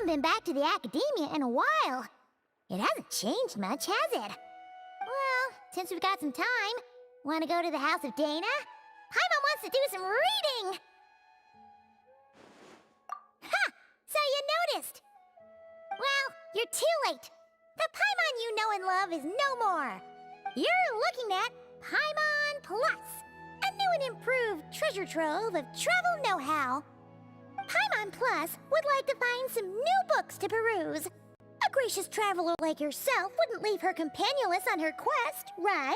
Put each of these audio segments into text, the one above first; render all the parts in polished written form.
haven't been back to the academia in a while. It hasn't changed much, has it? Well, since we've got some time, want to go to the house of Dana? Paimon wants to do some reading! Ha! So you noticed! Well, you're too late. The Paimon you know and love is no more. You're looking at Paimon Plus, a new and improved treasure trove of travel know-how. Paimon Plus would like to find some new books to peruse. A gracious traveler like yourself wouldn't leave her companionless on her quest, right?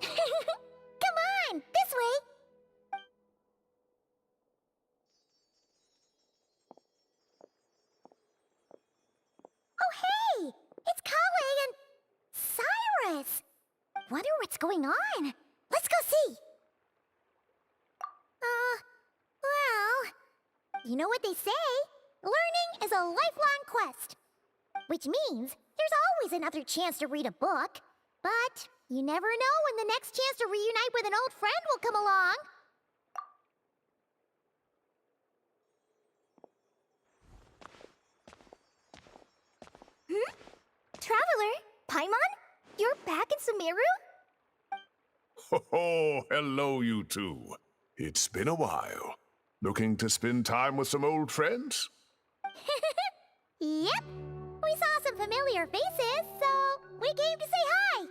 Come on, this way! Oh hey! It's Kale and Cyrus! Wonder what's going on. Let's go see! Well, you know what they say? Learning is a lifelong quest. Which means there's always another chance to read a book. But you never know when the next chance to reunite with an old friend will come along. Traveler, Paimon? You're back in Sumeru? Oh, hello, you two. It's been a while. Looking to spend time with some old friends? Yep. We saw some familiar faces, so we came to say hi.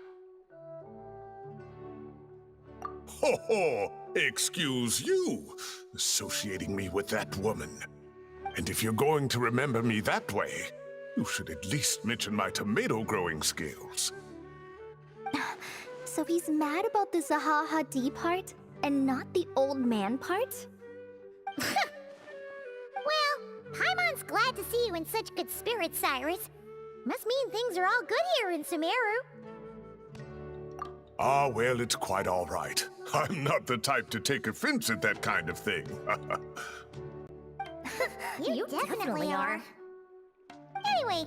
Ho ho! Excuse you, associating me with that woman. And if you're going to remember me that way, you should at least mention my tomato-growing skills. So he's mad about the Zaha D part and not the old man part? Well, Paimon's glad to see you in such good spirits, Cyrus. Must mean things are all good here in Sumeru. Ah, well, it's quite all right. I'm not the type to take offense at that kind of thing. You definitely are. Anyway,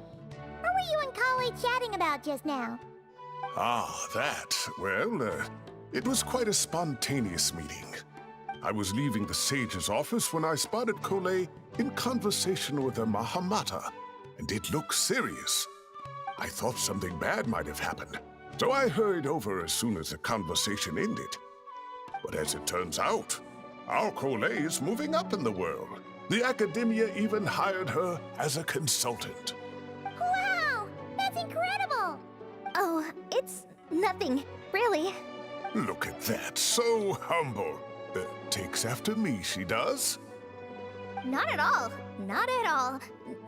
what were you and Kale chatting about just now? Ah, that. Well, it was quite a spontaneous meeting. I was leaving the sage's office when I spotted Kale in conversation with a Mahamata, and it looked serious. I thought something bad might have happened, so I hurried over as soon as the conversation ended. But as it turns out, our Kale is moving up in the world. The academia even hired her as a consultant. Wow! That's incredible! Oh, it's nothing, really. Look at that, so humble. Takes after me, she does. Not at all. Not at all.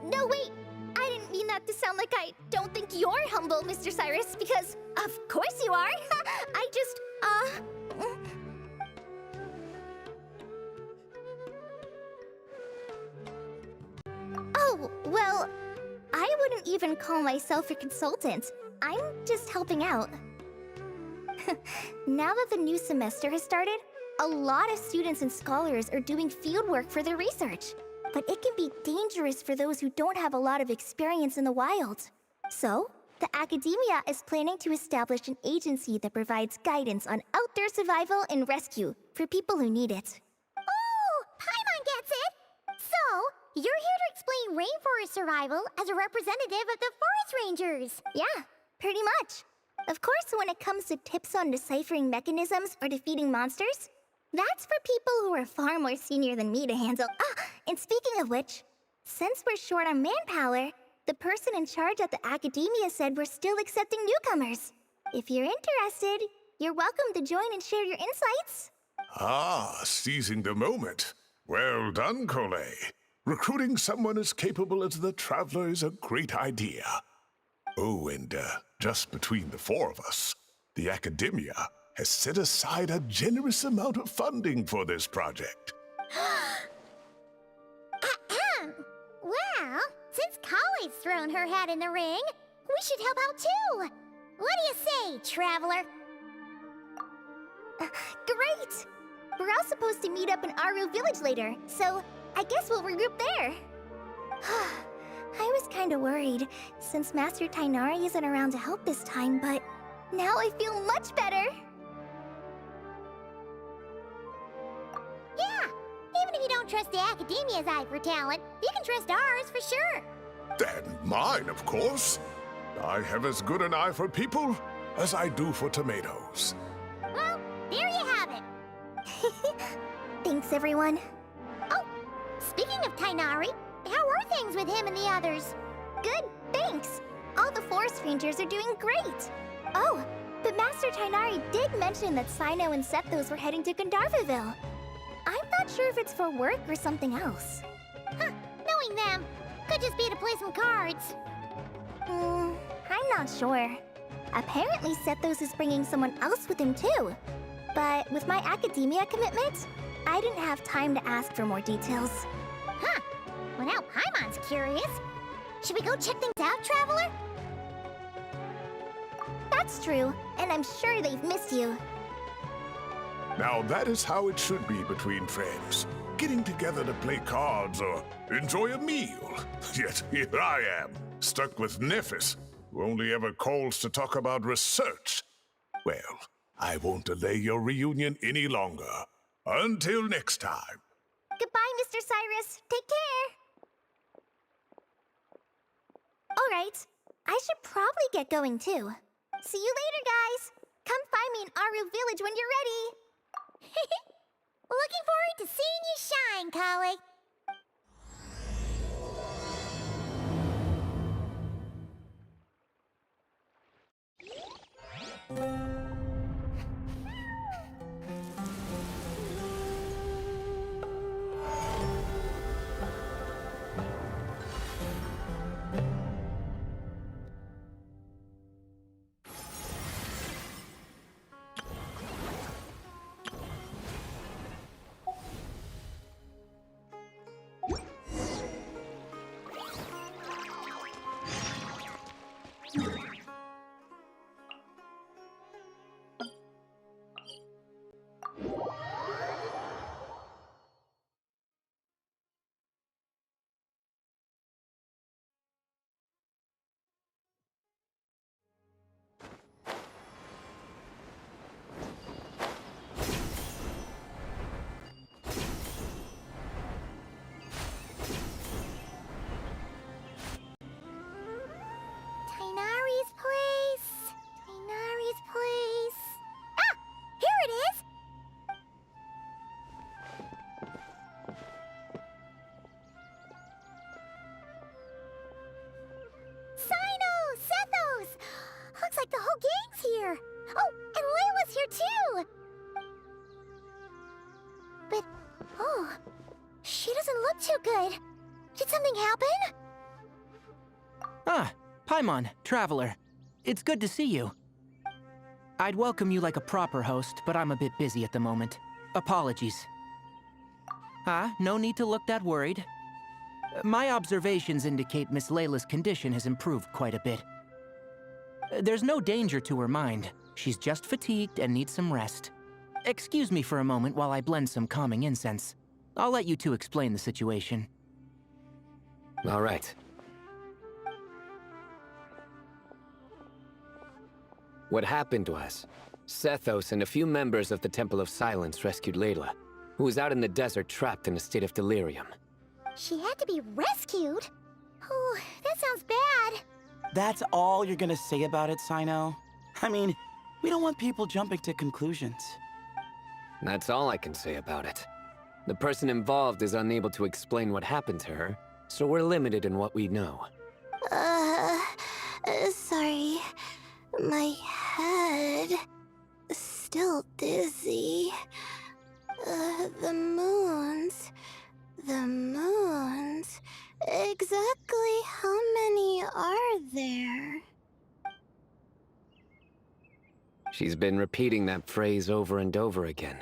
No, wait. I didn't mean that to sound like I don't think you're humble, Mr. Cyrus, because of course you are. I just, Oh, well, I wouldn't even call myself a consultant. I'm just helping out. Now that the new semester has started, a lot of students and scholars are doing fieldwork for their research. But it can be dangerous for those who don't have a lot of experience in the wild. So, the academia is planning to establish an agency that provides guidance on outdoor survival and rescue for people who need it. Oh, Paimon gets it! So, you're here to explain rainforest survival as a representative of the forest rangers! Yeah, pretty much. Of course, when it comes to tips on deciphering mechanisms or defeating monsters, that's for people who are far more senior than me to handle. And speaking of which, since we're short on manpower, the person in charge at the academia said we're still accepting newcomers. If you're interested, you're welcome to join and share your insights. Ah, seizing the moment. Well done, Kale. Recruiting someone as capable as the Traveler is a great idea. Oh, and just between the four of us, the academia has set aside a generous amount of funding for this project. Well, since Kale's thrown her hat in the ring, we should help out too. What do you say, Traveler? Great! We're all supposed to meet up in Aru Village later, so I guess we'll regroup there. I was kinda worried, since Master Tainari isn't around to help this time, but now I feel much better! Yeah, even if you don't trust trust the Academia's eye for talent, you can trust ours for sure. And mine, of course. I have as good an eye for people as I do for tomatoes. Well, there you have it. Thanks, everyone. Oh, speaking of Tainari, how are things with him and the others? Good, thanks. All the forest rangers are doing great. Oh, but Master Tainari did mention that Sino and Sethos were heading to Gandharvaville. I'm not sure if it's for work or something else. Huh, knowing them, could just be to play some cards. I'm not sure. Apparently Sethos is bringing someone else with him too. But with my academia commitment, I didn't have time to ask for more details. Huh, well now Paimon's curious. Should we go check things out, Traveler? That's true, and I'm sure they've missed you. Now that is how it should be between friends. Getting together to play cards or enjoy a meal. Yet here I am, stuck with Nephis, who only ever calls to talk about research. Well, I won't delay your reunion any longer. Until next time. Goodbye, Mr. Cyrus. Take care. All right, I should probably get going too. See you later, guys. Come find me in Aru Village when you're ready. Looking forward to seeing you shine, colleague. Tainari's place. Tainari's place. Ah! Here it is! Sino! Sethos! Looks like the whole gang's here. Oh, and Layla's here too! But, oh, she doesn't look too good. Did something happen? Ah, Paimon, Traveler. It's good to see you. I'd welcome you like a proper host, but I'm a bit busy at the moment. Apologies. Ah, no need to look that worried. My observations indicate Miss Layla's condition has improved quite a bit. There's no danger to her mind. She's just fatigued and needs some rest. Excuse me for a moment while I blend some calming incense. I'll let you two explain the situation. All right. What happened was, Sethos and a few members of the Temple of Silence rescued Layla, who was out in the desert trapped in a state of delirium. She had to be rescued? Oh, that sounds bad. That's all you're gonna say about it, Sino? I mean, we don't want people jumping to conclusions. That's all I can say about it. The person involved is unable to explain what happened to her, so we're limited in what we know. Sorry. My head. Still dizzy. The moons. The moons. Exactly how many are there? She's been repeating that phrase over and over again,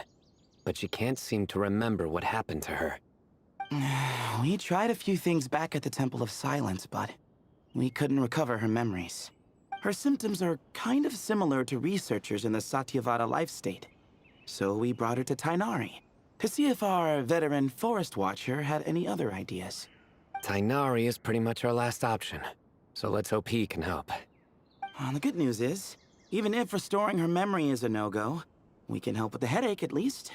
but she can't seem to remember what happened to her. We tried a few things back at the Temple of Silence, but we couldn't recover her memories. Her symptoms are kind of similar to researchers in the Satyavada life state. So we brought her to Tainari to see if our veteran forest watcher had any other ideas. Tainari is pretty much our last option, so let's hope he can help. The good news is, even if restoring her memory is a no-go, we can help with the headache at least.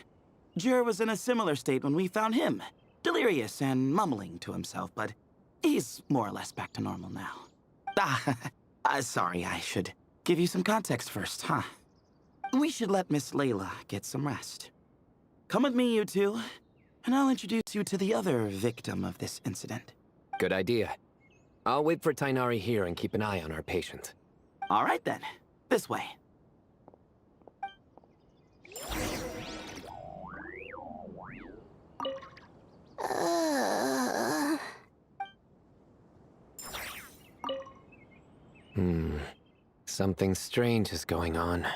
Jur was in a similar state when we found him. delirious and mumbling to himself, but he's more or less back to normal now. Sorry, I should give you some context first, huh? We should let Miss Layla get some rest. Come with me, you two, and I'll introduce you to the other victim of this incident. Good idea. I'll wait for Tainari here and keep an eye on our patient. All right then, this way. Something strange is going on.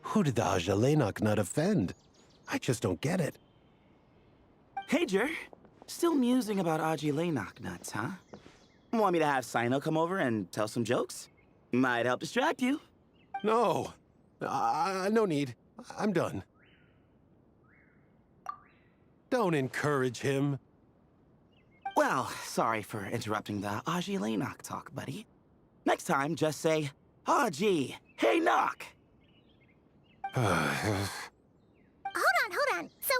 Who did the Ajalenok nut offend? I just don't get it. Hey, Jer. Still musing about Aji Lenok nuts, huh? Want me to have Sino come over and tell some jokes? Might help distract you. No. No need. I'm done. Don't encourage him. Well, sorry for interrupting the Aji Lenok talk, buddy. Next time, just say, Aji, hey, knock. Hold on. So,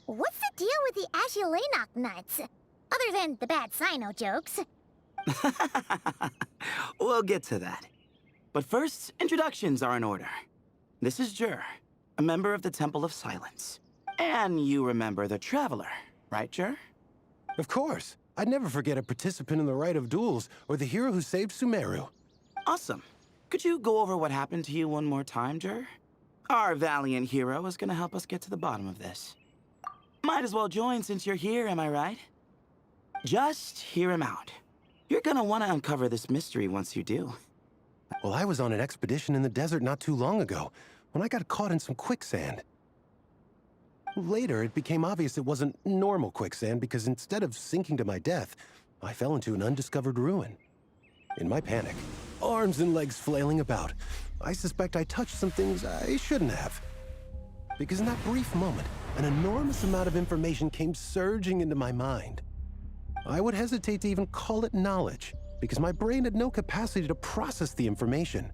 what's the deal with the Ashilenok nuts? Other than the bad Sino jokes. We'll get to that. But first, introductions are in order. This is Jer, a member of the Temple of Silence. And you remember the Traveler, right, Jer? Of course. I'd never forget a participant in the Rite of Duels or the hero who saved Sumeru. Awesome. Could you go over what happened to you one more time, Jer? Our valiant hero is gonna help us get to the bottom of this. Might as well join since you're here, am I right? Just hear him out. You're gonna want to uncover this mystery once you do. Well, I was on an expedition in the desert not too long ago when I got caught in some quicksand. Later, it became obvious it wasn't normal quicksand because instead of sinking to my death, I fell into an undiscovered ruin. In my panic, arms and legs flailing about, I suspect I touched some things I shouldn't have. Because in that brief moment, an enormous amount of information came surging into my mind. I would hesitate to even call it knowledge, because my brain had no capacity to process the information.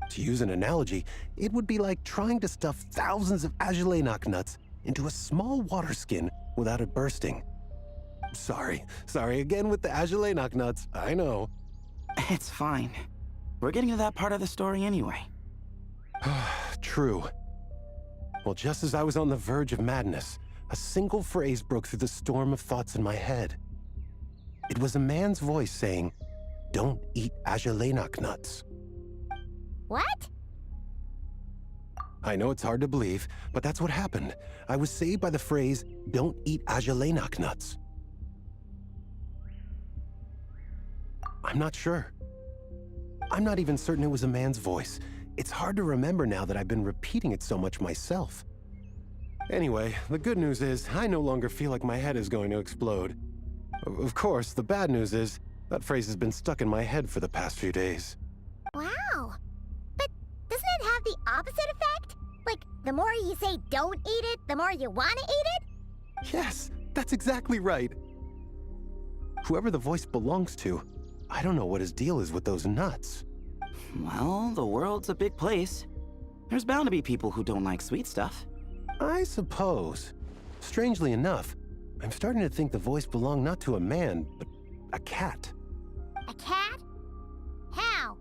To use an analogy, it would be like trying to stuff thousands of Ajalenok nuts into a small water skin without it bursting. Sorry again with the Ajalenok nuts, I know. It's fine. We're getting to that part of the story anyway. True. Well, just as I was on the verge of madness, a single phrase broke through the storm of thoughts in my head. It was a man's voice saying, "Don't eat Ajalenok nuts." What? I know it's hard to believe, but that's what happened. I was saved by the phrase, "Don't eat Ajalenok nuts." I'm not sure. I'm not even certain it was a man's voice. It's hard to remember now that I've been repeating it so much myself. Anyway, the good news is I no longer feel like my head is going to explode. Of course, the bad news is that phrase has been stuck in my head for the past few days. Wow. But doesn't it have the opposite effect? Like, the more you say don't eat it, the more you want to eat it? Yes, that's exactly right. Whoever the voice belongs to, I don't know what his deal is with those nuts. Well, the world's a big place. There's bound to be people who don't like sweet stuff. I suppose. Strangely enough, I'm starting to think the voice belonged not to a man, but a cat. A cat? How?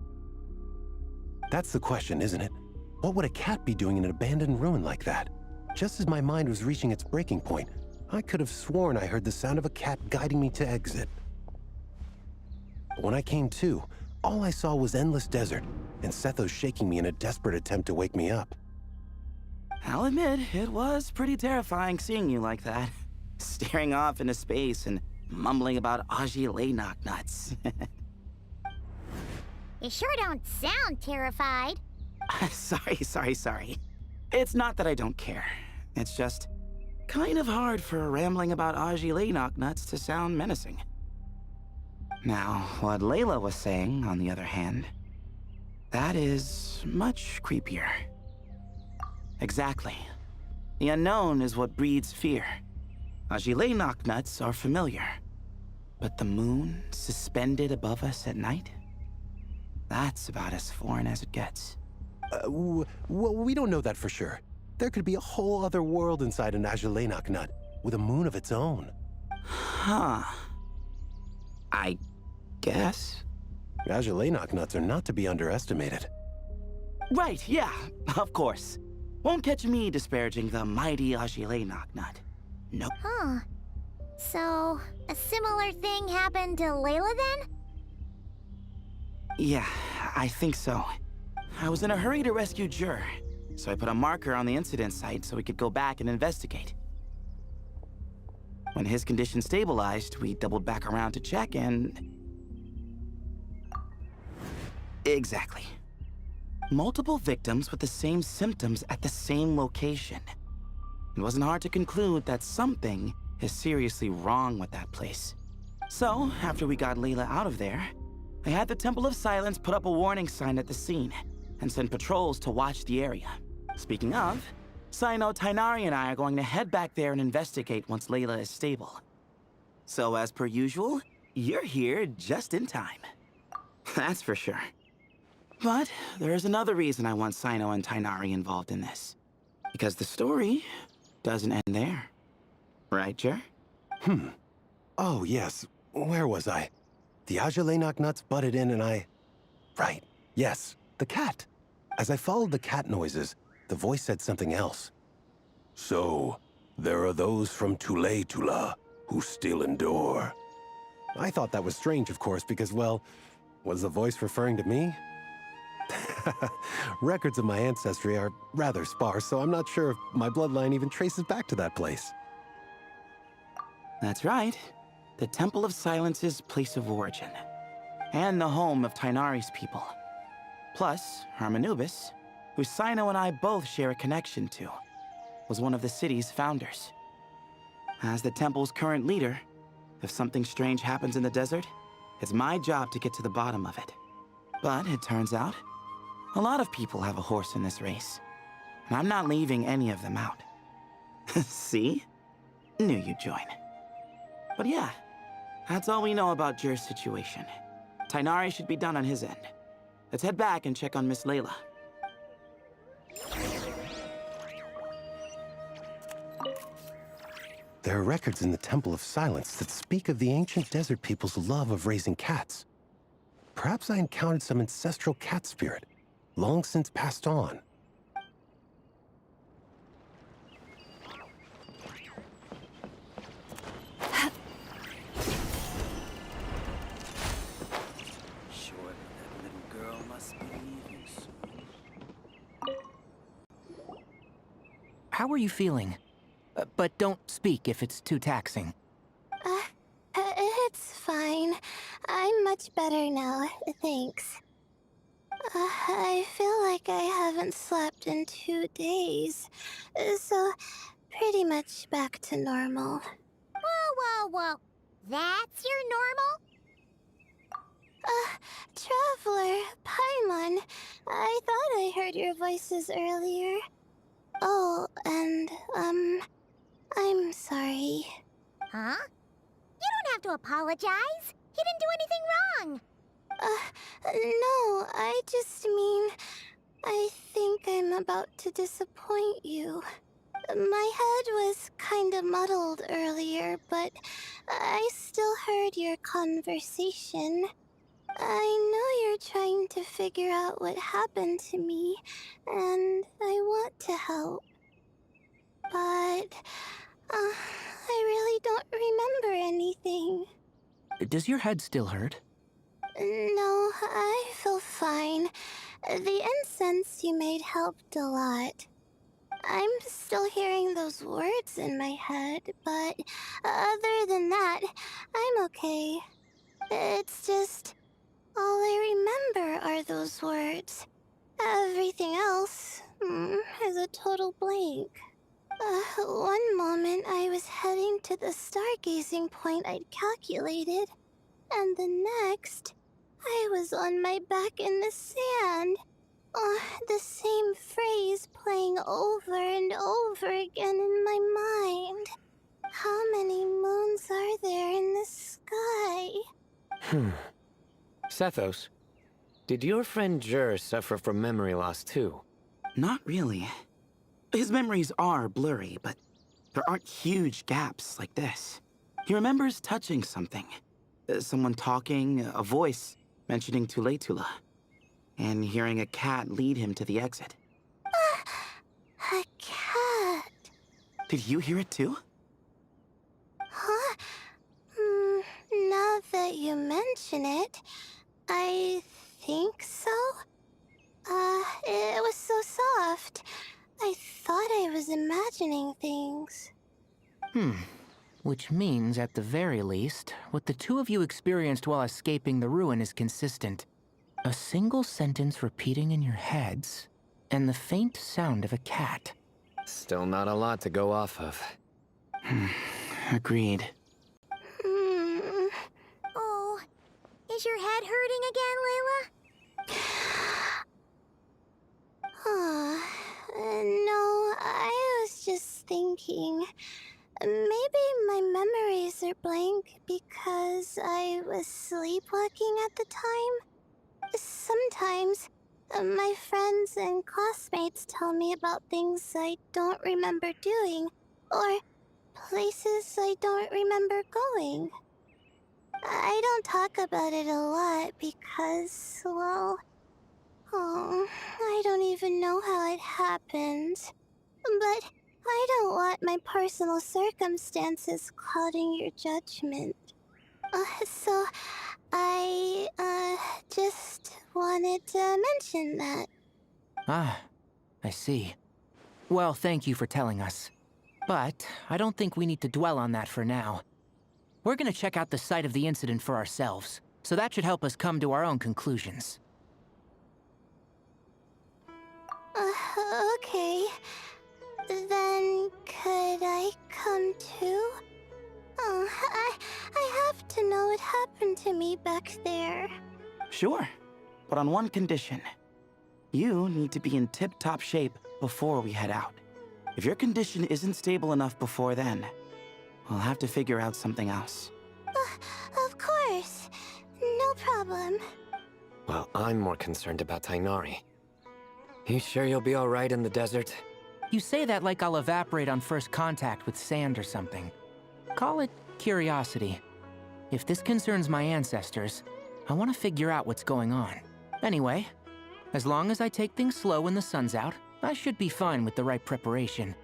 That's the question, isn't it? What would a cat be doing in an abandoned ruin like that? Just as my mind was reaching its breaking point, I could have sworn I heard the sound of a cat guiding me to exit. But when I came to, all I saw was endless desert, and Sethos shaking me in a desperate attempt to wake me up. I'll admit, it was pretty terrifying seeing you like that. Staring off into space and mumbling about Ajalenok nuts. You sure don't sound terrified. Sorry. It's not that I don't care. It's just kind of hard for rambling about Ajalenok nuts to sound menacing. Now, what Layla was saying, on the other hand... That is much creepier. Exactly. The unknown is what breeds fear. Agile knocknuts are familiar. But the moon suspended above us at night? That's about as foreign as it gets. Well, we don't know that for sure. There could be a whole other world inside an Agile knocknut, with a moon of its own. Huh. I guess. Agile knocknuts are not to be underestimated. Right, yeah, of course. Won't catch me disparaging the mighty Agile knocknut. Nope. Huh. So, a similar thing happened to Layla then? Yeah, I think so. I was in a hurry to rescue Jur, so I put a marker on the incident site so we could go back and investigate. When his condition stabilized, we doubled back around to check and... Exactly. Multiple victims with the same symptoms at the same location. It wasn't hard to conclude that something is seriously wrong with that place. So, after we got Layla out of there, I had the Temple of Silence put up a warning sign at the scene and send patrols to watch the area. Speaking of, Sino, Tighnari, and I are going to head back there and investigate once Layla is stable. So, as per usual, you're here just in time. That's for sure. But there is another reason I want Sino and Tighnari involved in this. Because the story doesn't end there. Right, Jer? Oh, yes. Where was I? The Agile knocknuts butted in and I... Right. Yes, the cat. As I followed the cat noises, the voice said something else. So, there are those from Tula who still endure. I thought that was strange, of course, because, well, was the voice referring to me? Records of my ancestry are rather sparse, so I'm not sure if my bloodline even traces back to that place. That's right. The Temple of Silence's place of origin. And the home of Tighnari's people. Plus, Hermanubis, who Sino and I both share a connection to, was one of the city's founders. As the temple's current leader, if something strange happens in the desert, it's my job to get to the bottom of it. But it turns out, a lot of people have a horse in this race. And I'm not leaving any of them out. See? Knew you'd join. But yeah, that's all we know about Jer's situation. Tighnari should be done on his end. Let's head back and check on Miss Layla. There are records in the Temple of Silence that speak of the ancient desert people's love of raising cats. Perhaps I encountered some ancestral cat spirit, long since passed on. How are you feeling? But don't speak if it's too taxing. It's fine. I'm much better now, thanks. I feel like I haven't slept in 2 days, so pretty much back to normal. Whoa. That's your normal? Traveler, Paimon, I thought I heard your voices earlier. Oh, and, I'm sorry. Huh? You don't have to apologize. You didn't do anything wrong. No, I just mean, I think I'm about to disappoint you. My head was kinda muddled earlier, but I still heard your conversation. I know you're trying to figure out what happened to me, and I want to help. But, I really don't remember anything. Does your head still hurt? No, I feel fine. The incense you made helped a lot. I'm still hearing those words in my head, but other than that, I'm okay. It's just, all I remember are those words. Everything else is a total blank. One moment I was heading to the stargazing point I'd calculated, and the next, I was on my back in the sand. The same phrase playing over and over again in my mind. How many moons are there in the sky? Sethos, did your friend Jur suffer from memory loss too? Not really. His memories are blurry, but there aren't huge gaps like this. He remembers touching something. Someone talking, a voice mentioning Tuletula, and hearing a cat lead him to the exit. A cat. Did you hear it too? Huh? Now that you mention it, I think so. It was so soft. I thought I was imagining things. Which means, at the very least, what the two of you experienced while escaping the ruin is consistent. A single sentence repeating in your heads, and the faint sound of a cat. Still not a lot to go off of. Agreed. Oh, is your head hurting again, Layla? No, I was just thinking. Maybe my memories are blank because I was sleepwalking at the time. Sometimes, my friends and classmates tell me about things I don't remember doing, or places I don't remember going. I don't talk about it a lot because, well, I don't even know how it happened. But I don't want my personal circumstances clouding your judgment. So I, just wanted to mention that. Ah, I see. Well, thank you for telling us. But I don't think we need to dwell on that for now. We're gonna check out the site of the incident for ourselves, so that should help us come to our own conclusions. Okay. Then could I come too? I have to know what happened to me back there. Sure, but on one condition. You need to be in tip-top shape before we head out. If your condition isn't stable enough before then, we'll have to figure out something else. Of course. No problem. Well, I'm more concerned about Tainari. You sure you'll be alright in the desert? You say that like I'll evaporate on first contact with sand or something. Call it curiosity. If this concerns my ancestors, I want to figure out what's going on. Anyway, as long as I take things slow when the sun's out, I should be fine with the right preparation.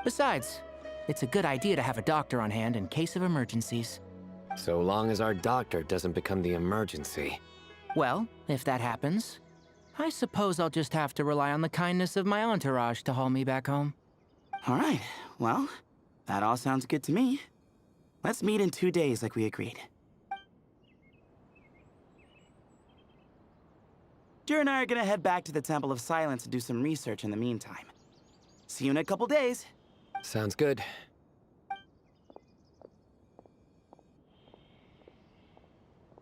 Besides, it's a good idea to have a doctor on hand in case of emergencies. So long as our doctor doesn't become the emergency. Well, if that happens, I suppose I'll just have to rely on the kindness of my entourage to haul me back home. All right, well, that all sounds good to me. Let's meet in 2 days like we agreed. Jer and I are gonna head back to the Temple of Silence to do some research in the meantime. See you in a couple days. Sounds good.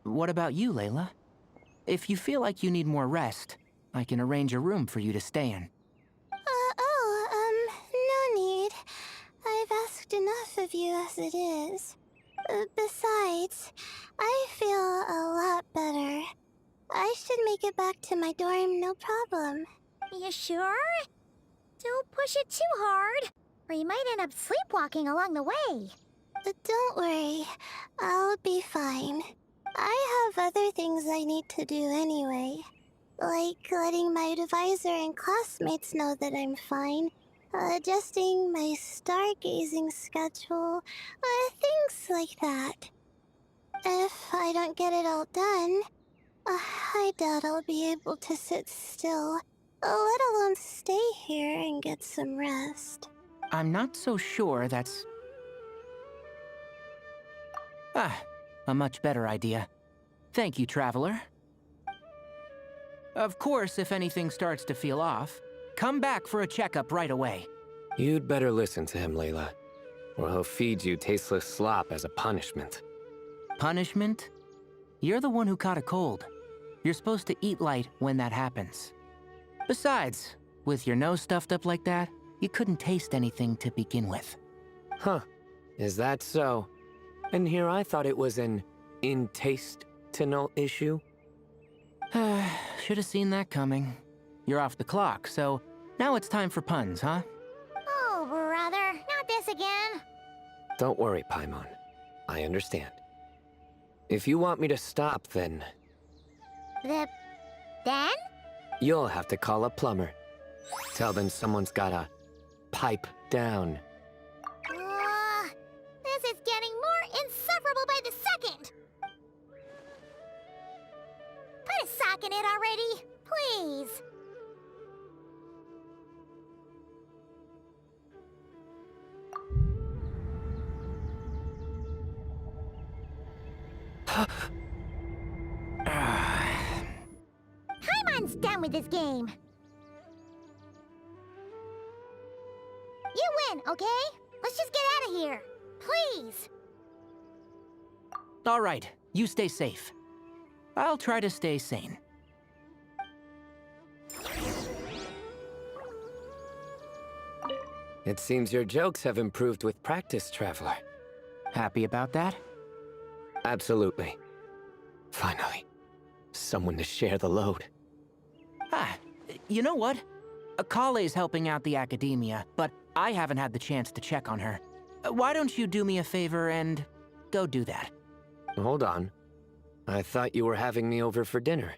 What about you, Layla? If you feel like you need more rest, I can arrange a room for you to stay in. No need. I've asked enough of you as it is. Besides, I feel a lot better. I should make it back to my dorm, no problem. You sure? Don't push it too hard, or you might end up sleepwalking along the way. Don't worry, I'll be fine. I have other things I need to do anyway. Like letting my advisor and classmates know that I'm fine, adjusting my stargazing schedule, things like that. If I don't get it all done, I doubt I'll be able to sit still, let alone stay here and get some rest. I'm not so sure that's... a much better idea. Thank you, Traveler. Of course, if anything starts to feel off, come back for a checkup right away. You'd better listen to him, Layla, or he'll feed you tasteless slop as a punishment. Punishment? You're the one who caught a cold. You're supposed to eat light when that happens. Besides, with your nose stuffed up like that, you couldn't taste anything to begin with. Huh. Is that so? And here I thought it was an in-taste-to-no issue. Should have seen that coming. You're off the clock, so now it's time for puns, huh? Oh, brother, not this again. Don't worry, Paimon. I understand. If you want me to stop, then Then? you'll have to call a plumber. Tell them someone's gotta pipe down. This is getting more insufferable by the second. Put a sock in it already, please. Paimon's done with this game. You win, okay? Let's just get out of here. Please. All right, you stay safe. I'll try to stay sane. It seems your jokes have improved with practice, Traveler. Happy about that? Absolutely. Finally, someone to share the load. Ah, you know what? Akale's helping out the academia, but I haven't had the chance to check on her. Why don't you do me a favor and go do that? Hold on. I thought you were having me over for dinner.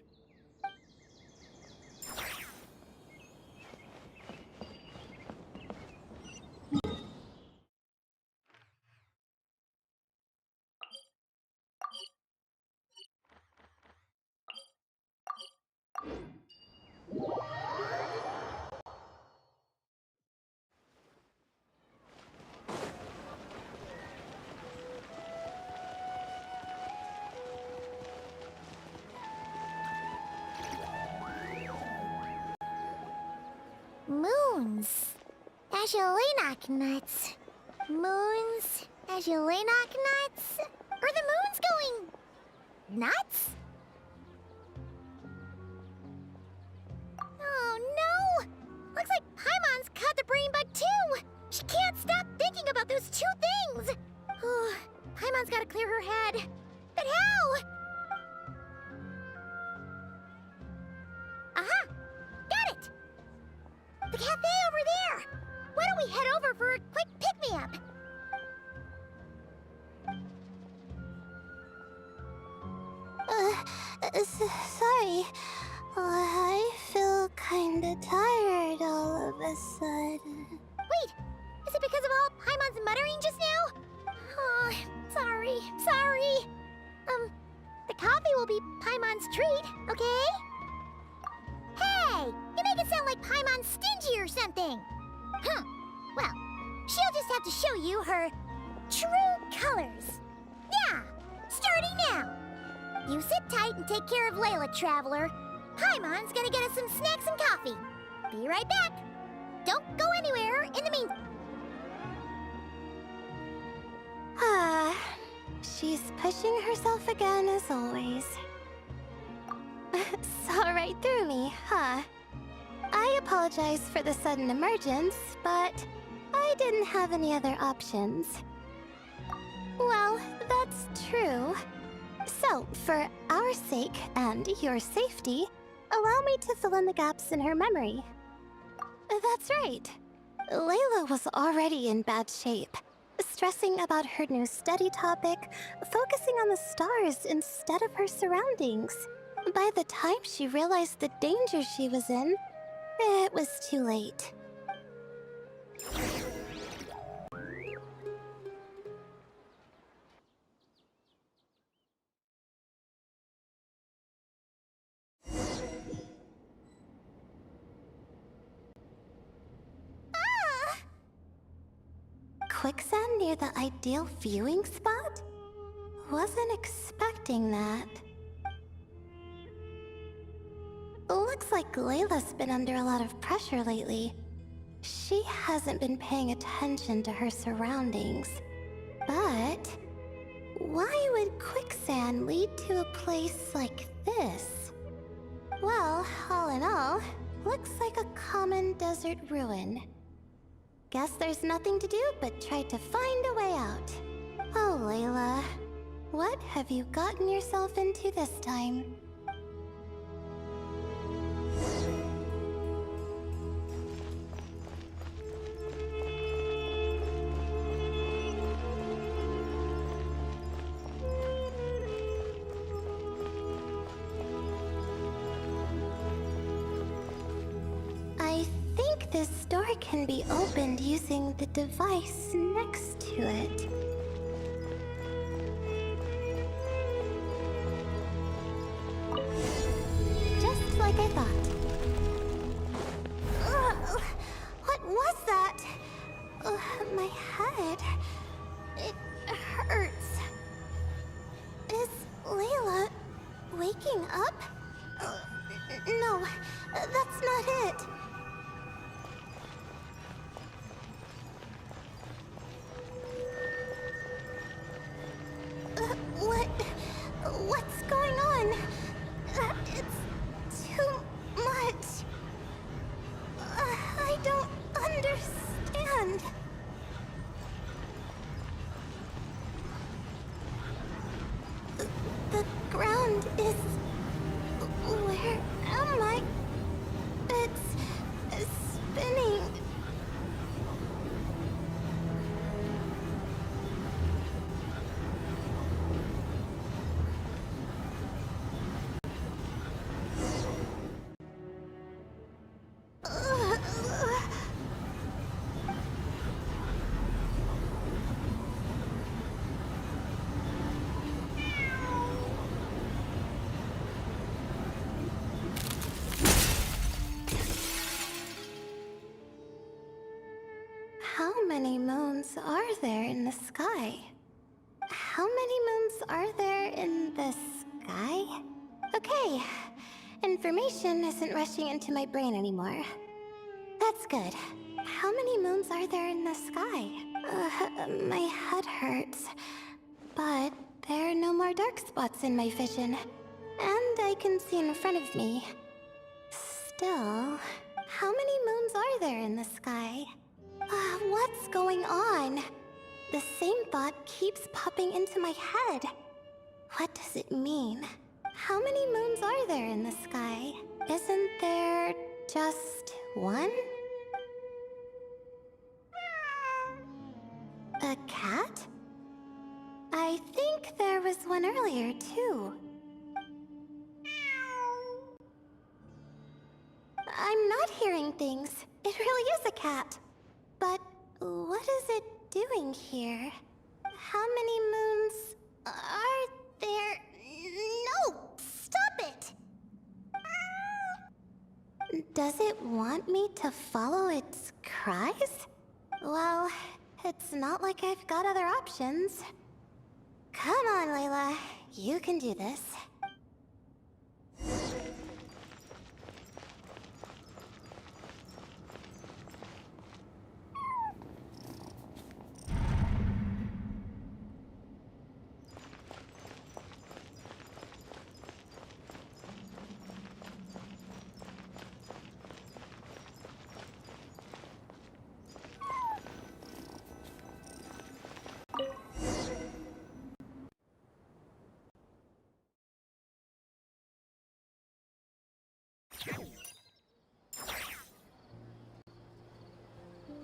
Moons. Ashalenak nuts. Moons. Ashalenak nuts. Are the moons going nuts? Oh no! Looks like Paimon's caught the brain bug too! She can't stop thinking about those two things! Oh, Paimon's gotta clear her head. But how? Aha! Got it! The cafe over there! Why don't we head over for a quick pick-me-up? Sorry. I feel kinda tired all of a sudden. Wait! Is it because of all Paimon's muttering just now? Oh, sorry. The coffee will be Paimon's treat, okay? Hey! You make it sound like Paimon's stingy or something! Huh. Well, she'll just have to show you her true colors. Yeah! Starting now! You sit tight and take care of Layla, Traveler. Paimon's gonna get us some snacks and coffee. Be right back. Don't go anywhere in the meantime. She's pushing herself again as always. Saw right through me, huh? I apologize for the sudden emergence, but I didn't have any other options. Well, that's true. So, for our sake and your safety, allow me to fill in the gaps in her memory. That's right. Layla was already in bad shape, stressing about her new study topic, focusing on the stars instead of her surroundings. By the time she realized the danger she was in, it was too late. Quicksand near the ideal viewing spot? Wasn't expecting that. Looks like Layla's been under a lot of pressure lately. She hasn't been paying attention to her surroundings. But why would quicksand lead to a place like this? Well, all in all, looks like a common desert ruin. Guess there's nothing to do but try to find a way out. Oh, Layla, what have you gotten yourself into this time? I think this door can be opened using the device next to it. Just like I thought. Ugh, what was that? My head. It hurts. Is Layla waking up? No, that's not it. What's going on? It's too much. I don't understand. The ground is... Where am I? It's spinning. How many moons are there in the sky? How many moons are there in the sky? Okay, information isn't rushing into my brain anymore. That's good. How many moons are there in the sky? My head hurts. But there are no more dark spots in my vision. And I can see in front of me. Still, how many moons are there in the sky? What's going on? The same thought keeps popping into my head. What does it mean? How many moons are there in the sky? Isn't there just one? A cat? I think there was one earlier, too. I'm not hearing things. It really is a cat. But what is it doing here? How many moons are there? No! Stop it! Does it want me to follow its cries? Well, it's not like I've got other options. Come on, Layla. You can do this.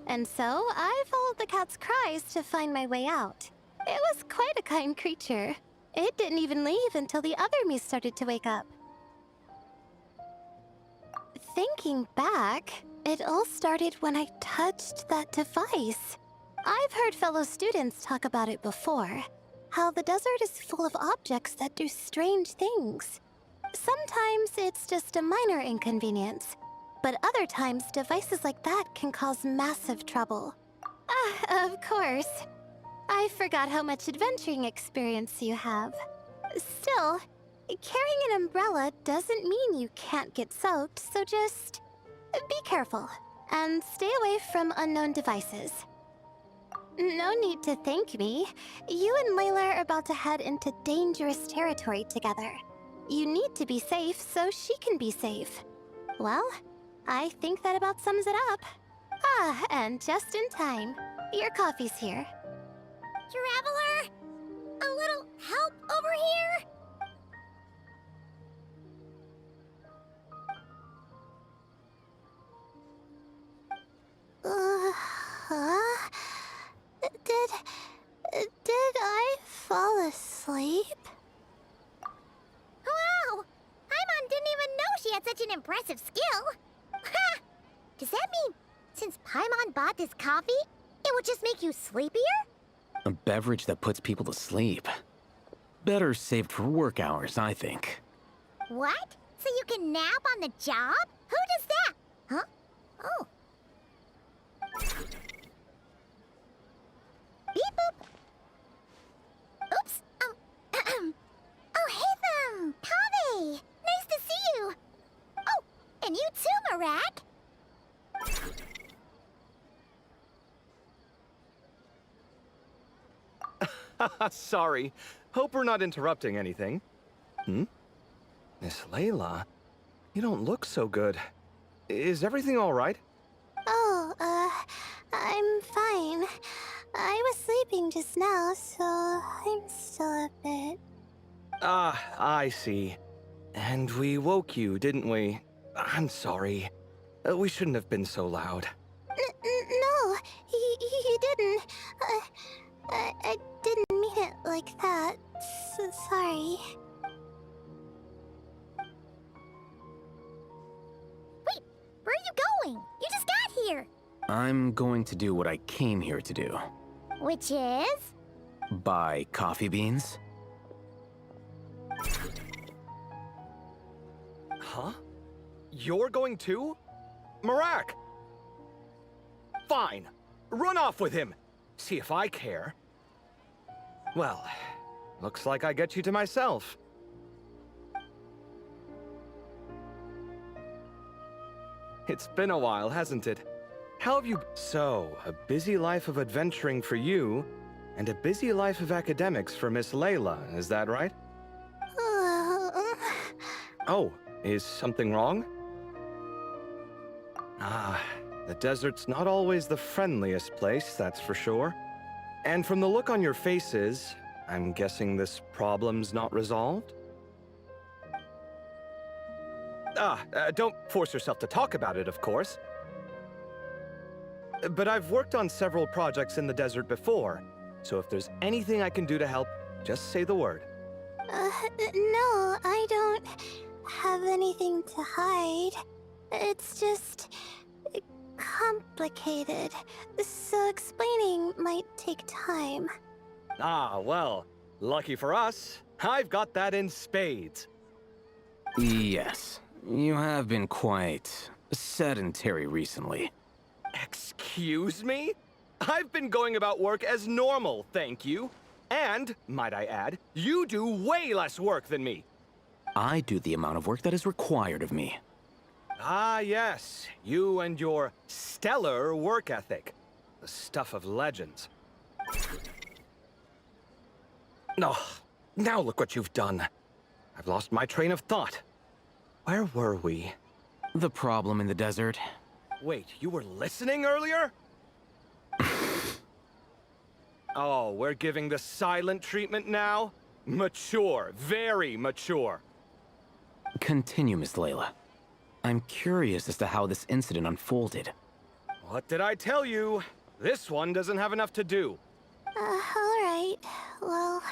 And so, I followed the cat's cries to find my way out. It was quite a kind creature. It didn't even leave until the other me started to wake up. Thinking back, it all started when I touched that device. I've heard fellow students talk about it before. How the desert is full of objects that do strange things. Sometimes it's just a minor inconvenience. But other times, devices like that can cause massive trouble. Of course. I forgot how much adventuring experience you have. Still, carrying an umbrella doesn't mean you can't get soaked, so just be careful and stay away from unknown devices. No need to thank me. You and Layla are about to head into dangerous territory together. You need to be safe so she can be safe. Well, I think that about sums it up. Ah, and just in time. Your coffee's here. Traveler? A little help over here? Huh? Did I fall asleep? Wow! Paimon didn't even know she had such an impressive skill. Ha! Does that mean since Paimon bought this coffee, it would just make you sleepier? A beverage that puts people to sleep. Better saved for work hours, I think. What? So you can nap on the job? Who does that? Huh? Oh. Beep boop. Oops. Oh, hey them! Kave! Nice to see you! Oh, and you too, Marak! Sorry. Hope we're not interrupting anything. Miss Layla, you don't look so good. Is everything all right? Oh, I'm fine. I was sleeping just now, so I'm still a bit... Ah, I see. And we woke you, didn't we? I'm sorry. We shouldn't have been so loud. No, you didn't. I didn't mean it like that. Sorry. Wait, where are you going? You just got here! I'm going to do what I came here to do. Which is? Buy coffee beans. Huh? You're going too? Marak! Fine. Run off with him. See if I care. Well, looks like I get you to myself. It's been a while, hasn't it? How have you... So, a busy life of adventuring for you, and a busy life of academics for Miss Layla, is that right? Oh, is something wrong? Ah, the desert's not always the friendliest place, that's for sure. And from the look on your faces, I'm guessing this problem's not resolved? Don't force yourself to talk about it, of course. But I've worked on several projects in the desert before, so if there's anything I can do to help, just say the word. No, I don't have anything to hide. It's just... complicated, so explaining might take time. Ah, well, lucky for us, I've got that in spades. Yes, you have been quite sedentary recently. Excuse me? I've been going about work as normal, thank you. And, might I add, you do way less work than me. I do the amount of work that is required of me. Ah, yes, you and your stellar work ethic. The stuff of legends. Oh, now look what you've done. I've lost my train of thought. Where were we? The problem in the desert. Wait, you were listening earlier? Oh, we're giving the silent treatment now? Mature, very mature. Continue, Miss Layla. I'm curious as to how this incident unfolded. What did I tell you? This one doesn't have enough to do. Alright, well...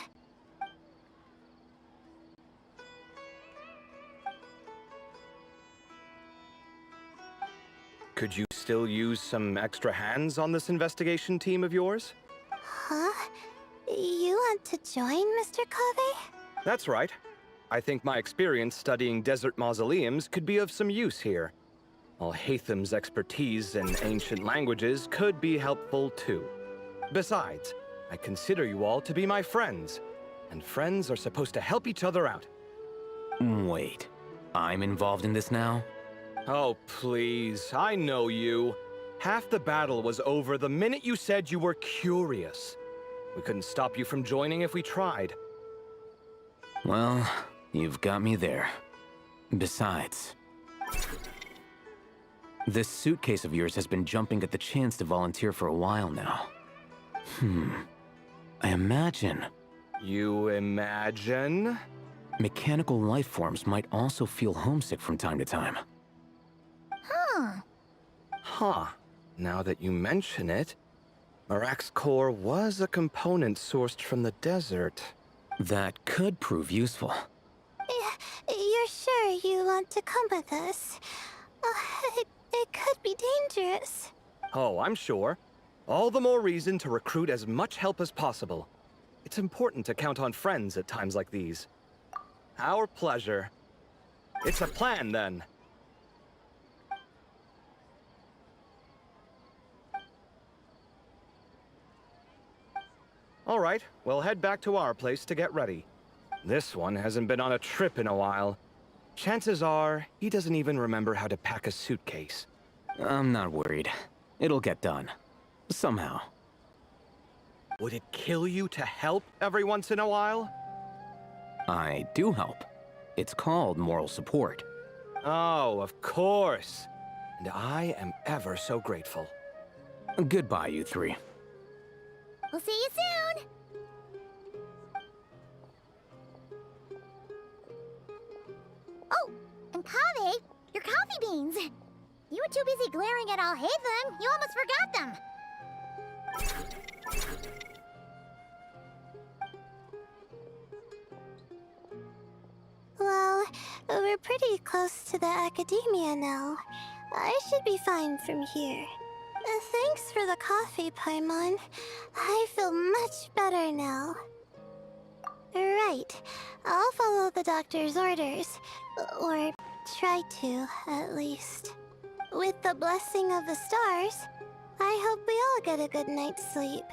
Could you still use some extra hands on this investigation team of yours? Huh? You want to join, Mr. Kave? That's right. I think my experience studying desert mausoleums could be of some use here. While Hatham's expertise in ancient languages could be helpful too. Besides, I consider you all to be my friends, and friends are supposed to help each other out. Wait, I'm involved in this now? Oh, please, I know you. Half the battle was over the minute you said you were curious. We couldn't stop you from joining if we tried. Well, you've got me there. Besides, this suitcase of yours has been jumping at the chance to volunteer for a while now. I imagine You imagine? mechanical life forms might also feel homesick from time to time. Huh. Now that you mention it, Marak's core was a component sourced from the desert. That could prove useful. You're sure you want to come with us? It could be dangerous. Oh, I'm sure. All the more reason to recruit as much help as possible. It's important to count on friends at times like these. Our pleasure. It's a plan, then. All right, we'll head back to our place to get ready. This one hasn't been on a trip in a while. Chances are, he doesn't even remember how to pack a suitcase. I'm not worried. It'll get done. Somehow. Would it kill you to help every once in a while? I do help. It's called moral support. Oh, of course. And I am ever so grateful. Goodbye, you three. We'll see you soon! Oh, and Kaveh, your coffee beans! You were too busy glaring at Alhaitham, you almost forgot them! Well, we're pretty close to the academia now. I should be fine from here. Thanks for the coffee, Paimon. I feel much better now. Right. I'll follow the doctor's orders. Or try to, at least. With the blessing of the stars, I hope we all get a good night's sleep.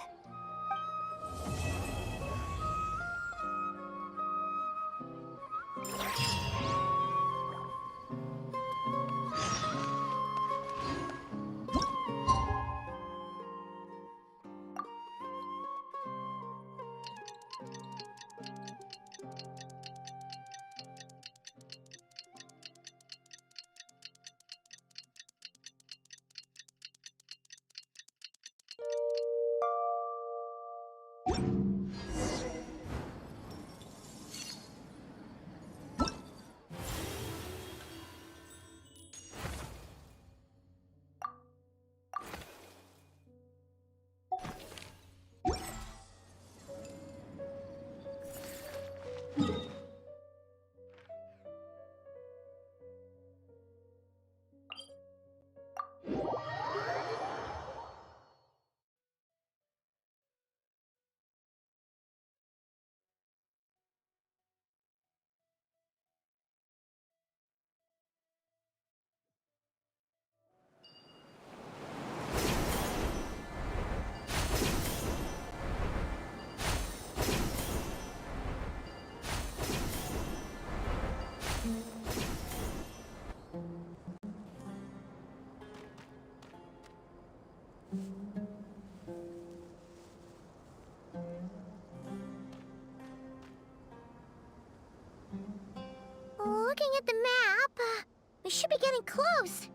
Looking at the map, we should be getting close.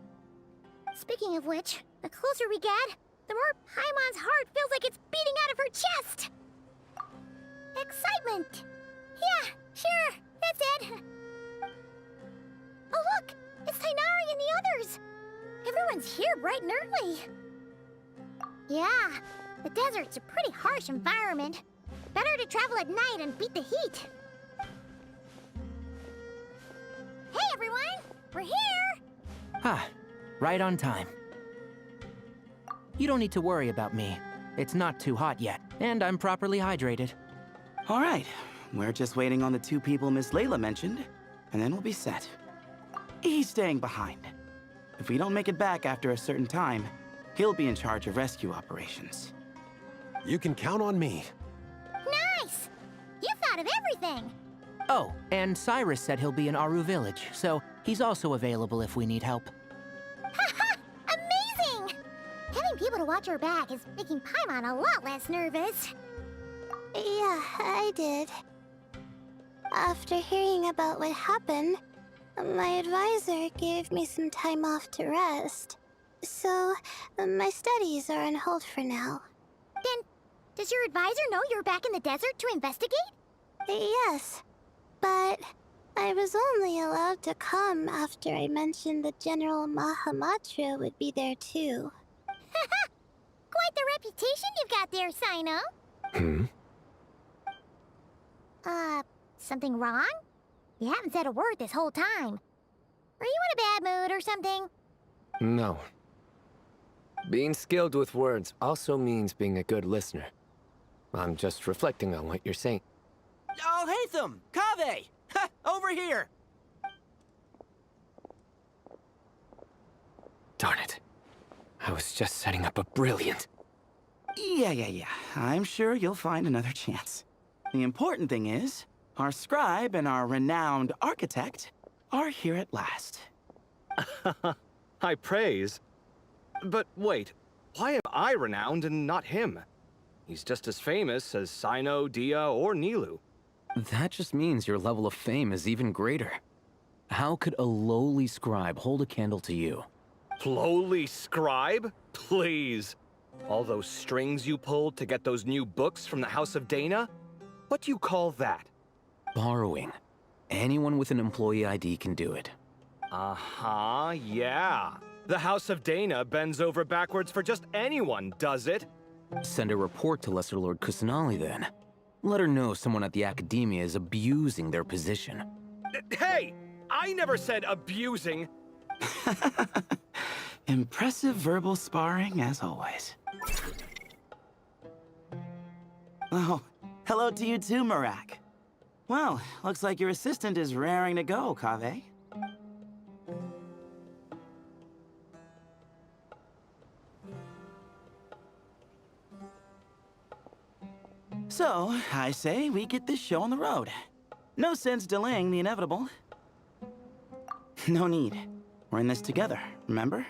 Speaking of which, the closer we get, the more Paimon's heart feels like it's beating out of her chest. Excitement! Yeah, sure, that's it. Oh look, it's Tainari and the others. Everyone's here bright and early. Yeah, the desert's a pretty harsh environment. Better to travel at night and beat the heat. Hey everyone, we're here! Ah, right on time. You don't need to worry about me. It's not too hot yet, and I'm properly hydrated. All right, we're just waiting on the two people Miss Layla mentioned, and then we'll be set. He's staying behind. If we don't make it back after a certain time, he'll be in charge of rescue operations. You can count on me. Nice! You thought of everything! Oh, and Cyrus said he'll be in Aru Village, so he's also available if we need help. Haha! Amazing! Having people to watch your back is making Paimon a lot less nervous. Yeah, I did. After hearing about what happened, my advisor gave me some time off to rest. So, my studies are on hold for now. Then, does your advisor know you're back in the desert to investigate? Yes, but I was only allowed to come after I mentioned that General Mahamatra would be there too. Quite the reputation you've got there, Sino. Something wrong? You haven't said a word this whole time. Are you in a bad mood or something? No. Being skilled with words also means being a good listener. I'm just reflecting on what you're saying. Oh, Hatham! Kaveh! Ha! Over here! Darn it. I was just setting up a brilliant... Yeah. I'm sure you'll find another chance. The important thing is, our scribe and our renowned architect are here at last. High praise. But wait, why am I renowned and not him? He's just as famous as Sino, Dia, or Nilu. That just means your level of fame is even greater. How could a lowly scribe hold a candle to you? Lowly scribe? Please. All those strings you pulled to get those new books from the House of Dana? What do you call that? Borrowing. Anyone with an employee ID can do it. Uh-huh, yeah. The House of Dana bends over backwards for just anyone, does it? Send a report to Lesser Lord Kusanali then. Let her know someone at the Academia is abusing their position. Hey! I never said abusing! Impressive verbal sparring, as always. Oh, hello to you too, Marak. Well, looks like your assistant is raring to go, Kaveh. So, I say we get this show on the road. No sense delaying the inevitable. No need. We're in this together, remember?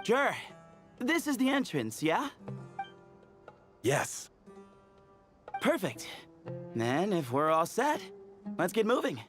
Sure. This is the entrance, yeah? Yes. Perfect. Then, if we're all set, let's get moving.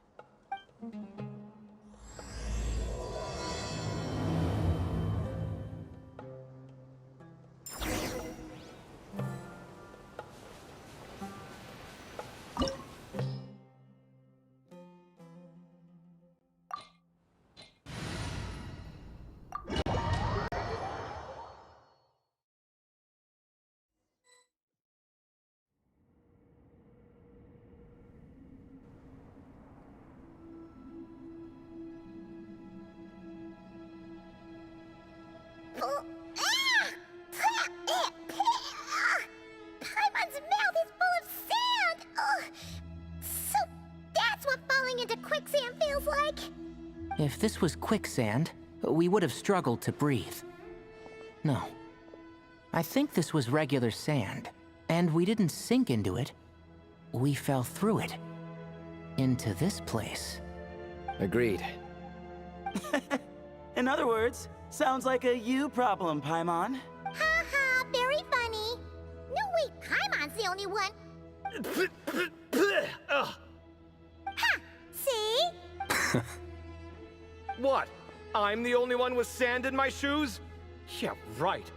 Paimon's mouth is full of sand! Ugh. So that's what falling into quicksand feels like? If this was quicksand, we would have struggled to breathe. No. I think this was regular sand, and we didn't sink into it. We fell through it. Into this place. Agreed. In other words, sounds like a you problem, Paimon. Ha ha, very funny. No, wait, Paimon's the only one. Ugh. Ha! See? What? I'm the only one with sand in my shoes? Yeah, right.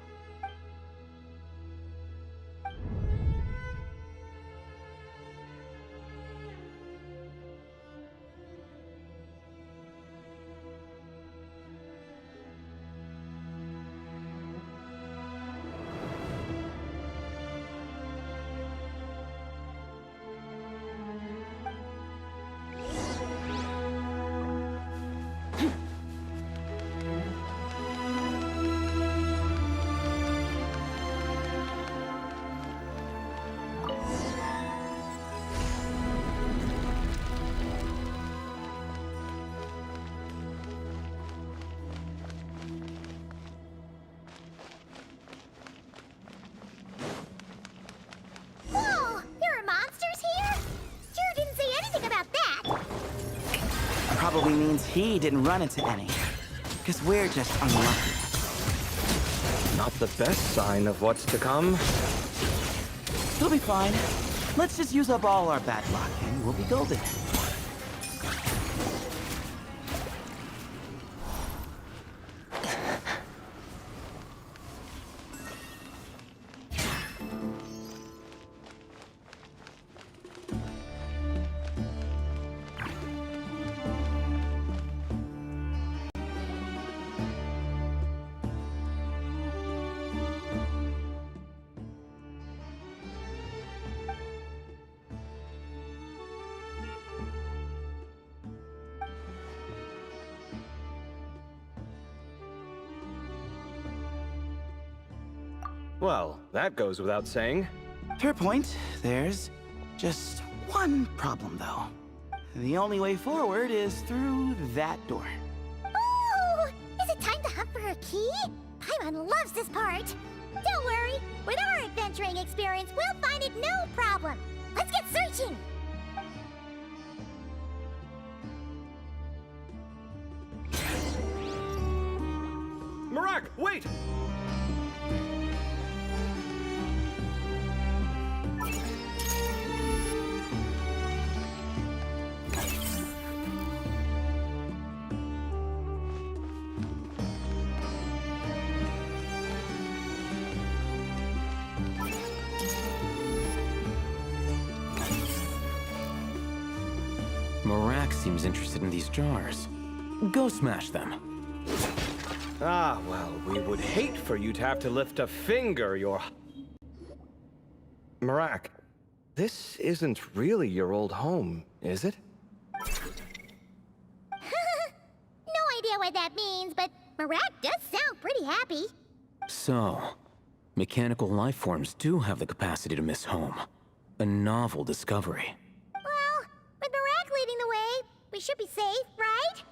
Whoa! There are monsters here? Sure didn't say anything about that. Probably means he didn't run into any. Because we're just unlucky. not the best sign of what's to come. You'll be fine. Let's just use up all our bad luck, and we'll be golden. Well, that goes without saying. Fair point. There's just one problem, though. The only way forward is through that door. Ooh! Is it time to hunt for a key? Paimon loves this part. Don't worry. With our adventuring experience, we'll find it no problem. Let's get searching. Marak, wait! Marak seems interested in these jars. Go smash them. Ah, well, we would hate for you to have to lift a finger, your... Marak, this isn't really your old home, is it? No idea what that means, but Marak does sound pretty happy. So, mechanical life forms do have the capacity to miss home. A novel discovery. Well, with Marak leading the way, we should be safe, right?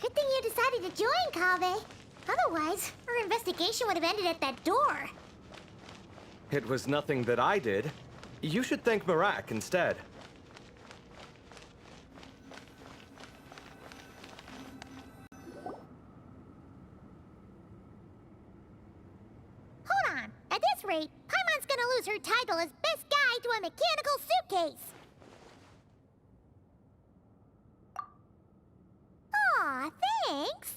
Good thing you decided to join, Kaveh. Otherwise, our investigation would have ended at that door. It was nothing that I did. You should thank Marak instead. Hold on. At this rate, Paimon's gonna lose her title as best guy to a mechanical suitcase. Aw, thanks.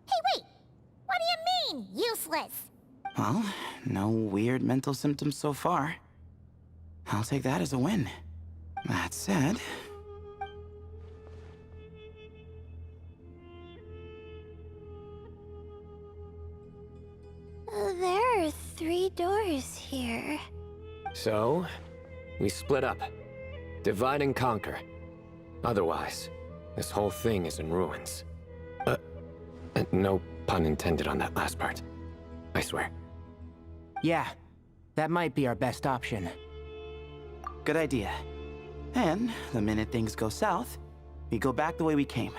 Hey, wait. What do you mean, useless? Well, no weird mental symptoms so far. I'll take that as a win. That said... There are 3 doors here. So, we split up. Divide and conquer. Otherwise, this whole thing is in ruins. No pun intended on that last part. I swear. Yeah, that might be our best option. Good idea. And the minute things go south, we go back the way we came.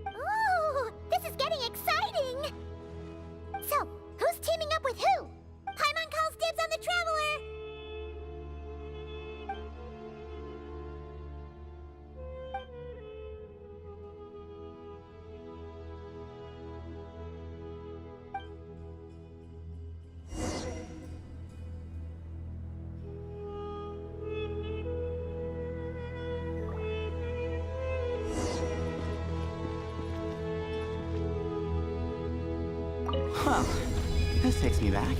Ooh, this is getting exciting! So, who's teaming up with who? Paimon calls dibs on the Traveler! Well, this takes me back.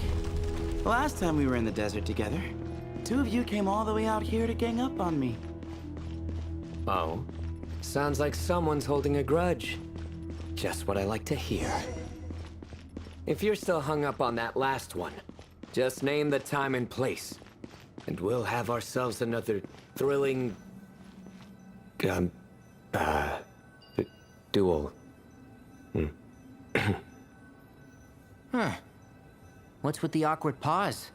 The last time we were in the desert together, 2 of you came all the way out here to gang up on me. Oh? Sounds like someone's holding a grudge. Just what I like to hear. If you're still hung up on that last one, just name the time and place. And we'll have ourselves another thrilling... duel. Huh. What's with the awkward pause?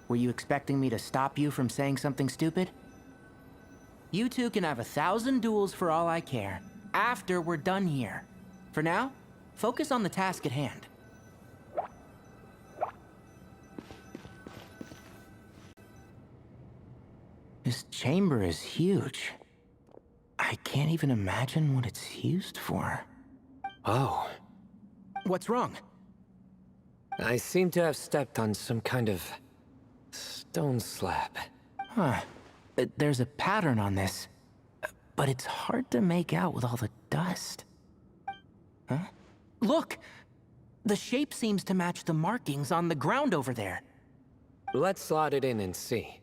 Were you expecting me to stop you from saying something stupid? You two can have 1,000 duels for all I care. after we're done here. For now, focus on the task at hand. This chamber is huge. I can't even imagine what it's used for. Oh, What's wrong? I seem to have stepped on some kind of stone slab. Huh. There's a pattern on this, but it's hard to make out with all the dust. Huh? Look! The shape seems to match the markings on the ground over there. Let's slot it in and see.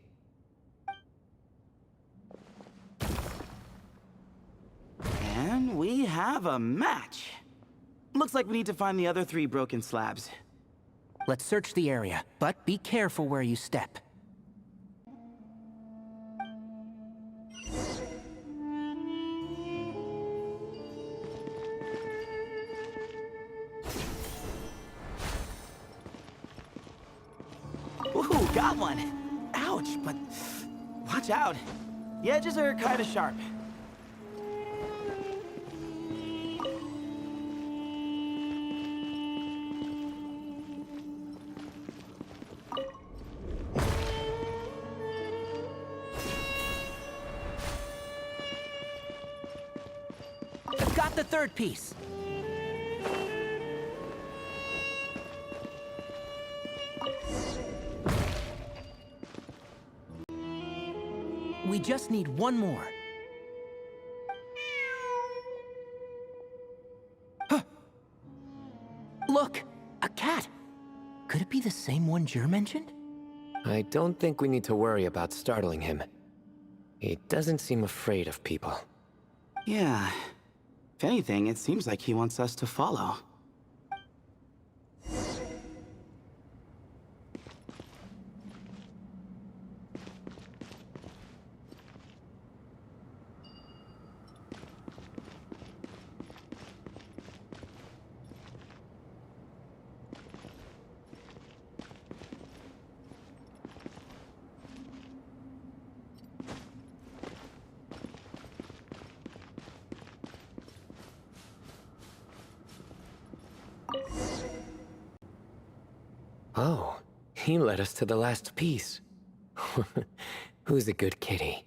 And we have a match. Looks like we need to find the other 3 broken slabs. Let's search the area, but be careful where you step. Ooh, got one. Ouch, but watch out. The edges are kind of sharp. I've got the 3rd piece. We just need one more. Huh. Look, a cat. Could it be the same one Jer mentioned? I don't think we need to worry about startling him. He doesn't seem afraid of people. Yeah. If anything, it seems like he wants us to follow. Oh, he led us to the last piece. Who's a good kitty?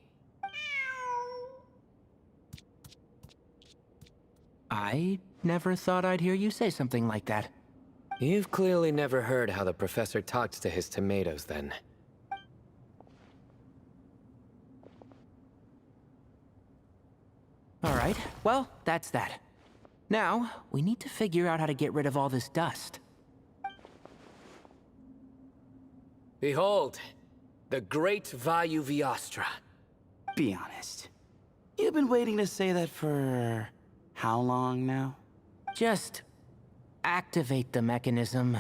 I never thought I'd hear you say something like that. You've clearly never heard how the professor talks to his tomatoes, then. All right, well, that's that. Now, we need to figure out how to get rid of all this dust. Behold, the great Vayu Viastra. Be honest. You've been waiting to say that for how long now? Just activate the mechanism.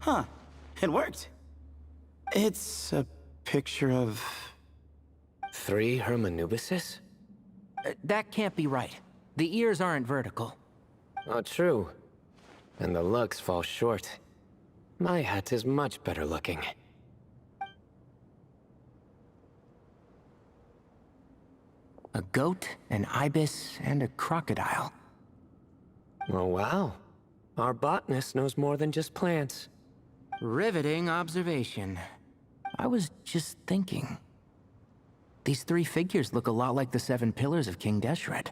Huh. It worked. It's a picture of... 3 Hermanubises? That can't be right. The ears aren't vertical. Oh, true. And the looks fall short. My hat is much better looking. A goat, an ibis, and a crocodile. Oh, wow. Our botanist knows more than just plants. Riveting observation. I was just thinking. These 3 figures look a lot like the 7 pillars of King Deshret.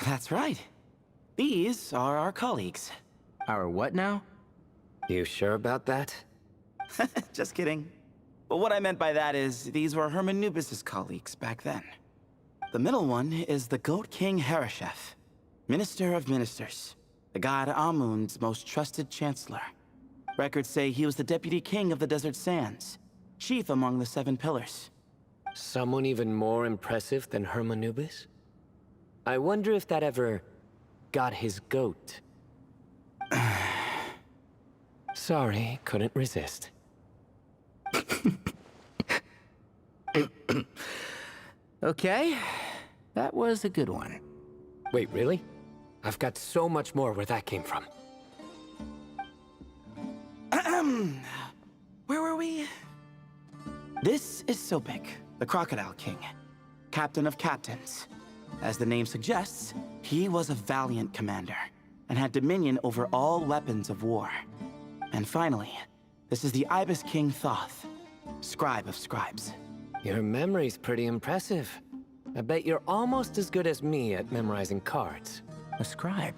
That's right. These are our colleagues. Our what now? You sure about that? Just kidding. But what I meant by that is, these were Hermanubis' colleagues back then. The middle one is the Goat King Harashef, Minister of Ministers, the god Amun's most trusted chancellor. Records say he was the deputy king of the Desert Sands, chief among the 7 pillars. Someone even more impressive than Hermanubis? I wonder if that ever got his goat. Sorry, couldn't resist. Okay, that was a good one. Wait, really? I've got so much more where that came from. Where were we? This is Sobek, the Crocodile King, captain of captains. As the name suggests, he was a valiant commander and had dominion over all weapons of war. And finally, this is the Ibis King Thoth, scribe of scribes. Your memory's pretty impressive. I bet you're almost as good as me at memorizing cards. A scribe?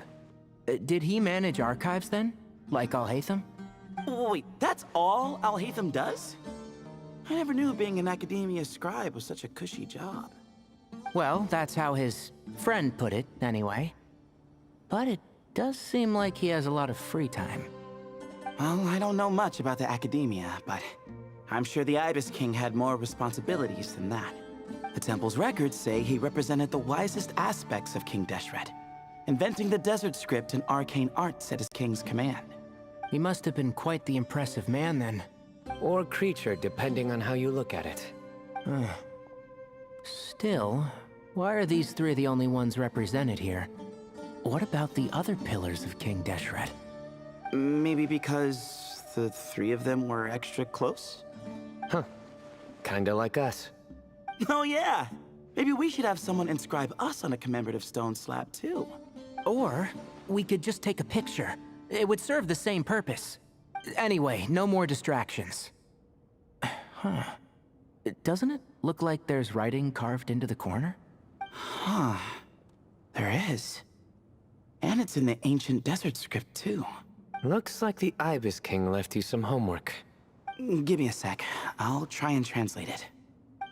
Did he manage archives then? Like Alhaitham? Wait, that's all Alhaitham does? I never knew being an academia scribe was such a cushy job. Well, that's how his friend put it, anyway. But it does seem like he has a lot of free time. Well, I don't know much about the academia, but I'm sure the Ibis King had more responsibilities than that. The temple's records say he represented the wisest aspects of King Deshret, inventing the desert script and arcane arts at his king's command. He must have been quite the impressive man then. Or creature, depending on how you look at it. Still, why are these 3 the only ones represented here? What about the other pillars of King Deshret? Maybe because the 3 of them were extra close? Huh. Kinda like us. Oh yeah! Maybe we should have someone inscribe us on a commemorative stone slab too. Or we could just take a picture. It would serve the same purpose. Anyway, no more distractions. Huh. Doesn't it look like there's writing carved into the corner? Huh. There is. And it's in the ancient desert script too. Looks like the Ibis King left you some homework. Give me a sec. I'll try and translate it.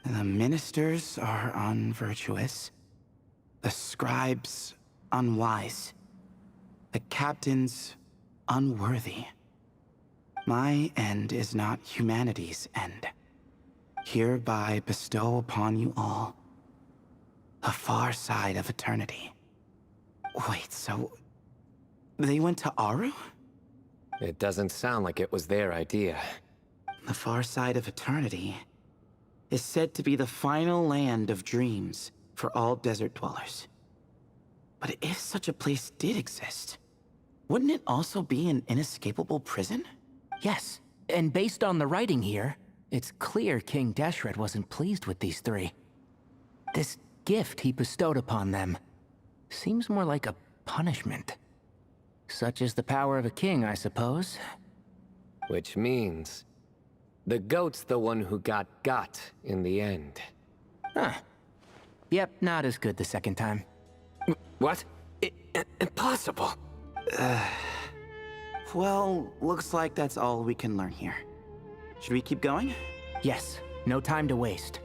The ministers are unvirtuous. The scribes unwise. The captains unworthy. My end is not humanity's end. Hereby bestow upon you all a far side of eternity. Wait, so they went to Aru? It doesn't sound like it was their idea. The far side of eternity is said to be the final land of dreams for all desert dwellers. But if such a place did exist, wouldn't it also be an inescapable prison? Yes, and based on the writing here, it's clear King Deshret wasn't pleased with these 3. This gift he bestowed upon them seems more like a punishment. Such is the power of a king, I suppose. Which means the goat's the one who got in the end. Huh. Yep, not as good the second time. What? Impossible. Well, looks like that's all we can learn here. Should we keep going? Yes, no time to waste.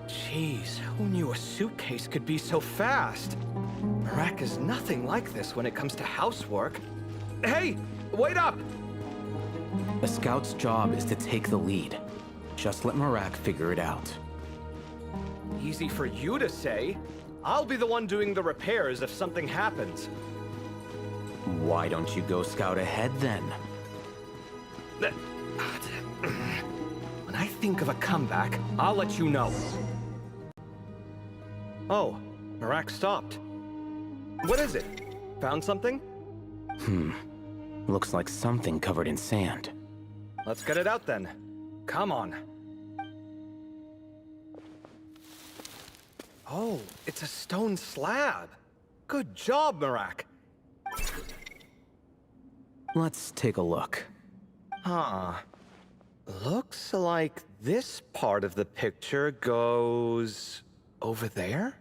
Jeez, who knew a suitcase could be so fast? Marak is nothing like this when it comes to housework. Hey, wait up! A scout's job is to take the lead. Just let Marak figure it out. Easy for you to say. I'll be the one doing the repairs if something happens. Why don't you go scout ahead then? When I think of a comeback, I'll let you know. Oh, Marak stopped. What is it? Found something? Looks like something covered in sand. Let's get it out then. Come on. Oh, it's a stone slab. Good job, Marak. Let's take a look. Huh. Looks like this part of the picture goes over there?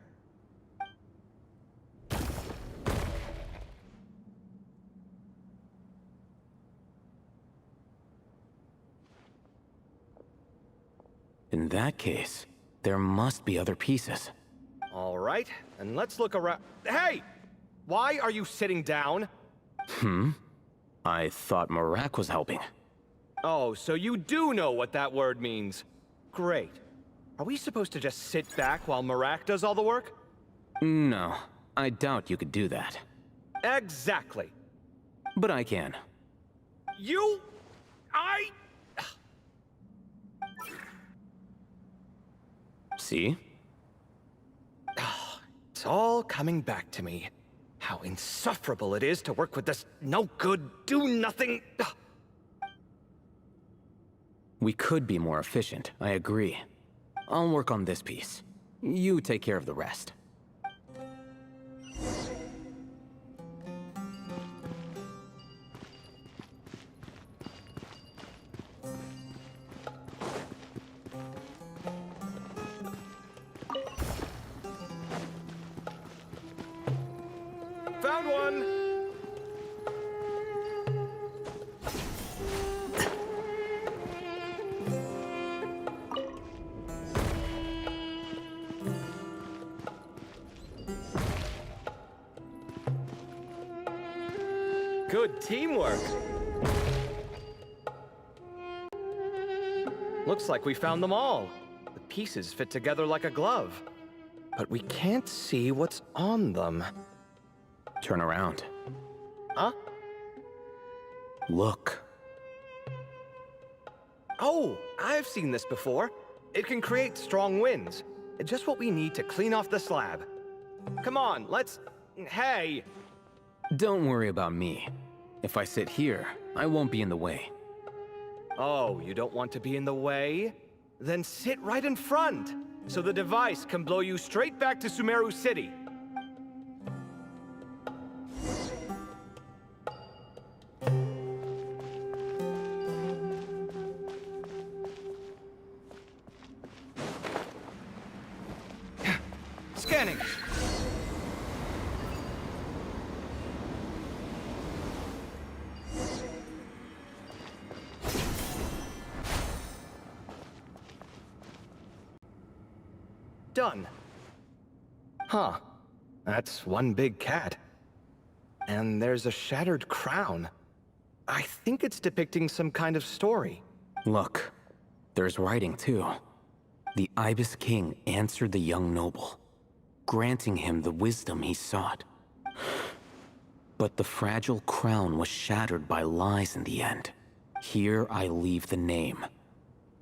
In that case, there must be other pieces. All right, and let's look around. Hey! Why are you sitting down? I thought Marak was helping. Oh, so you do know what that word means. Great. Are we supposed to just sit back while Marak does all the work? No, I doubt you could do that. Exactly. But I can. See? It's all coming back to me. How insufferable it is to work with this no-good, do-nothing... We could be more efficient, I agree. I'll work on this piece. You take care of the rest. Found one! Good teamwork. Looks like we found them all. The pieces fit together like a glove. But we can't see what's on them. Turn around. Huh? Look. Oh, I've seen this before. It can create strong winds. Just what we need to clean off the slab. Come on, let's... Hey! Don't worry about me. If I sit here, I won't be in the way. Oh, you don't want to be in the way? Then sit right in front, so the device can blow you straight back to Sumeru City. Scanning. Done. Huh. That's one big cat. And there's a shattered crown. I think it's depicting some kind of story. Look, there's writing too. The Ibis King answered the young noble, granting him the wisdom he sought. But the fragile crown was shattered by lies in the end. Here I leave the name,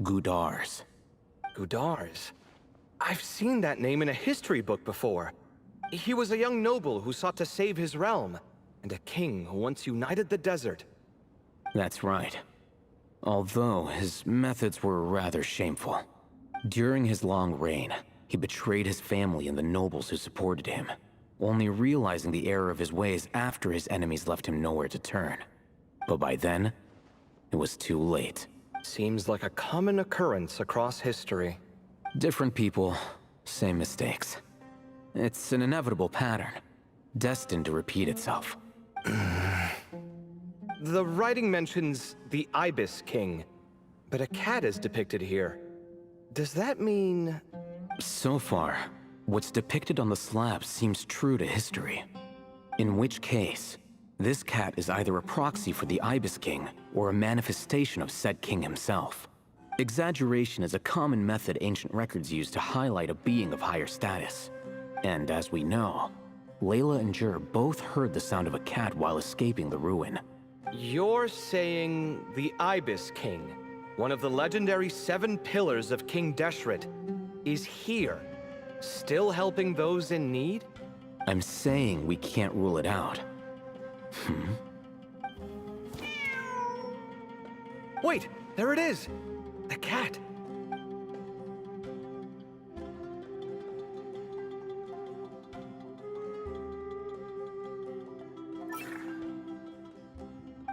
Gudars. Gudars. I've seen that name in a history book before. He was a young noble who sought to save his realm, and a king who once united the desert. That's right. Although his methods were rather shameful. During his long reign, he betrayed his family and the nobles who supported him, only realizing the error of his ways after his enemies left him nowhere to turn. But by then, it was too late. Seems like a common occurrence across history. Different people, same mistakes. It's an inevitable pattern, destined to repeat itself. The writing mentions the Ibis King, but a cat is depicted here. Does that mean... So far, what's depicted on the slab seems true to history. In which case, this cat is either a proxy for the Ibis King or a manifestation of said king himself. Exaggeration is a common method ancient records use to highlight a being of higher status. And as we know, Layla and Jur both heard the sound of a cat while escaping the ruin. You're saying the Ibis King, one of the legendary 7 pillars of King Deshret, is here, still helping those in need? I'm saying we can't rule it out. Wait, there it is! The cat!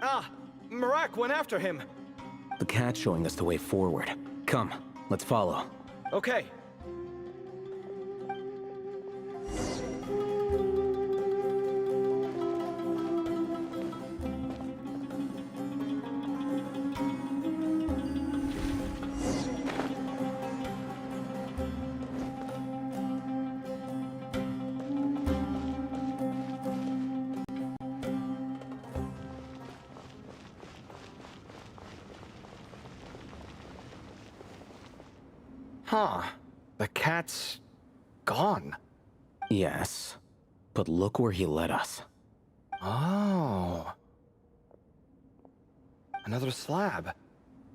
Ah! Marak went after him! The cat showing us the way forward. Come, let's follow. Okay. Huh. The cat's gone. Yes, but look where he led us. Oh. Another slab.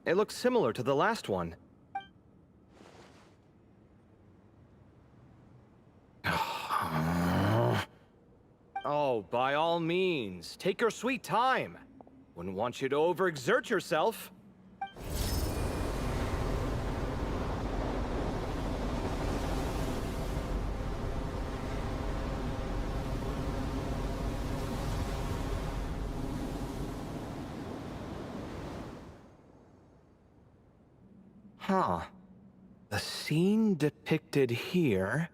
It looks similar to the last one. Oh, by all means, take your sweet time. Wouldn't want you to overexert yourself. Huh. The scene depicted here...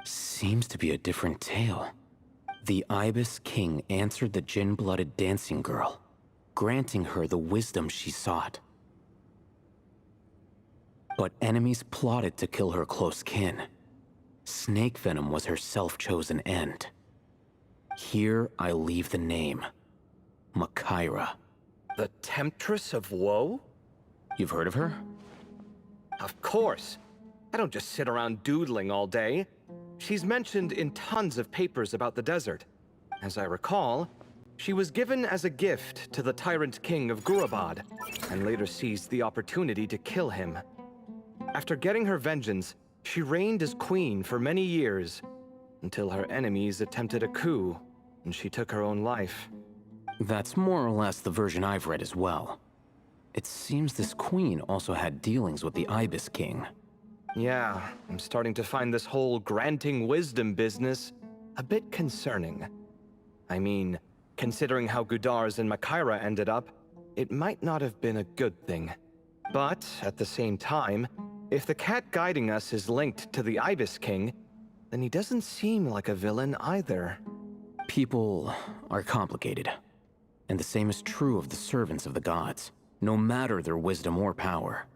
Seems to be a different tale. The Ibis King answered the gin-blooded dancing girl, granting her the wisdom she sought. But enemies plotted to kill her close kin. Snake venom was her self-chosen end. Here I leave the name. Makaira. The Temptress of Woe? You've heard of her? Of course. I don't just sit around doodling all day. She's mentioned in tons of papers about the desert. As I recall, she was given as a gift to the tyrant king of Gurabad, and later seized the opportunity to kill him. After getting her vengeance, she reigned as queen for many years, until her enemies attempted a coup, and she took her own life. That's more or less the version I've read as well. It seems this queen also had dealings with the Ibis King. Yeah, I'm starting to find this whole granting wisdom business a bit concerning. I mean, considering how Gudar's and Makaira ended up, it might not have been a good thing. But, at the same time, if the cat guiding us is linked to the Ibis King, then he doesn't seem like a villain either. People are complicated. And the same is true of the servants of the gods, no matter their wisdom or power.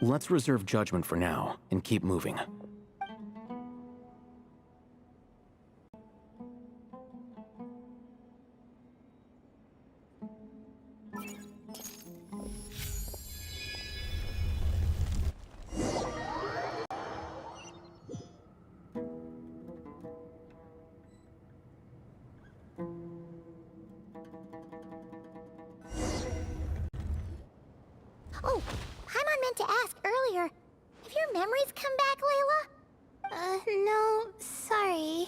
Let's reserve judgment for now, and keep moving. Oh, Paimon meant to ask earlier. Have your memories come back, Layla? No, sorry.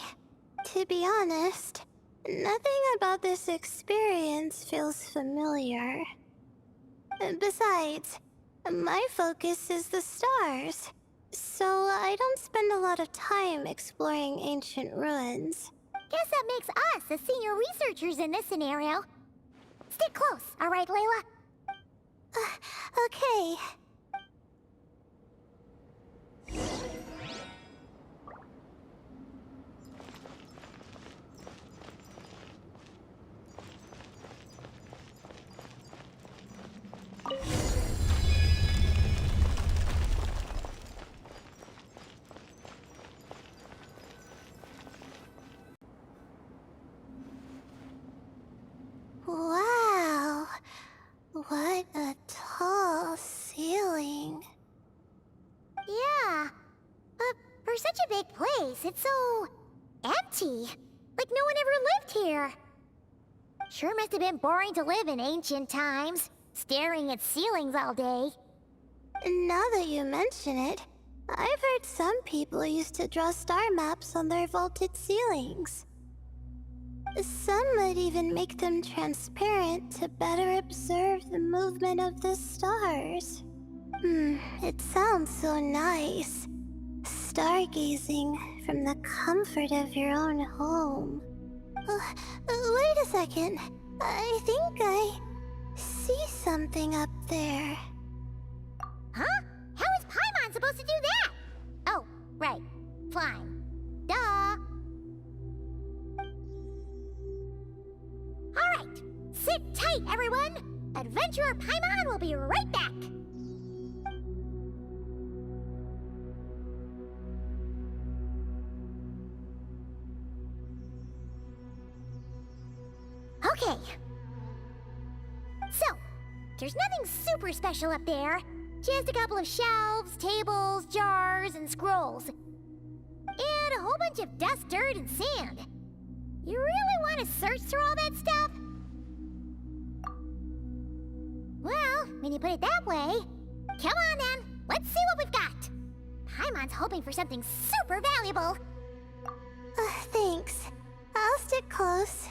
To be honest, nothing about this experience feels familiar. Besides, my focus is the stars, so I don't spend a lot of time exploring ancient ruins. Guess that makes us the senior researchers in this scenario. Stick close, all right, Layla? Okay. Wow. What a tall ceiling. Yeah. For such a big place, it's so... empty. Like no one ever lived here. Sure must have been boring to live in ancient times, staring at ceilings all day. Now that you mention it, I've heard some people used to draw star maps on their vaulted ceilings. Some might even make them transparent to better observe the movement of the stars. It sounds so nice. Stargazing from the comfort of your own home. Wait a second. I think I see something up there. Huh? How is Paimon supposed to do that? Oh, right. Flying. Duh. Alright. Sit tight, everyone. Adventurer Paimon will be right back. Okay. So, there's nothing super special up there. Just a couple of shelves, tables, jars, and scrolls. And a whole bunch of dust, dirt, and sand. You really want to search through all that stuff? Well, when you put it that way, come on then, let's see what we've got. Paimon's hoping for something super valuable. Thanks. I'll stick close.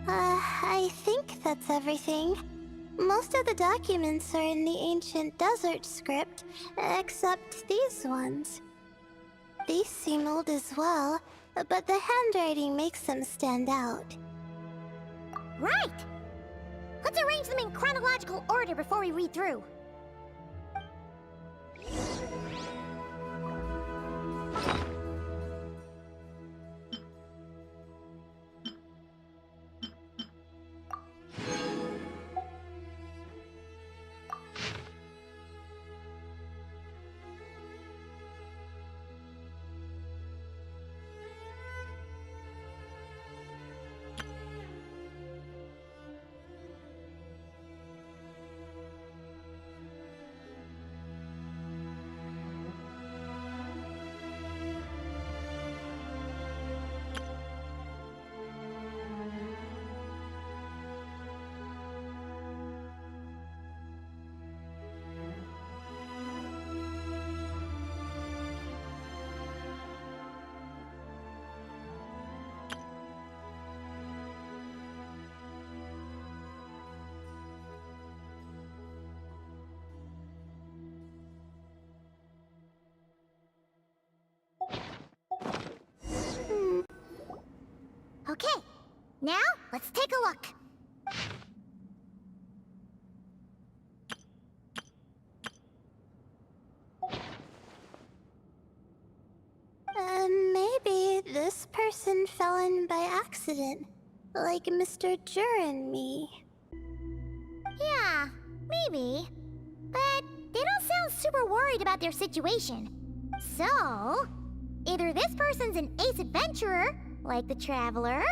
I think that's everything. Most of the documents are in the ancient desert script, except these ones. These seem old as well, but the handwriting makes them stand out. Right! Let's arrange them in chronological order before we read through. Okay, now let's take a look. Maybe this person fell in by accident, like Mr. Jur and me. Yeah, maybe. But they don't sound super worried about their situation. So, either this person's an ace adventurer, like the Traveler,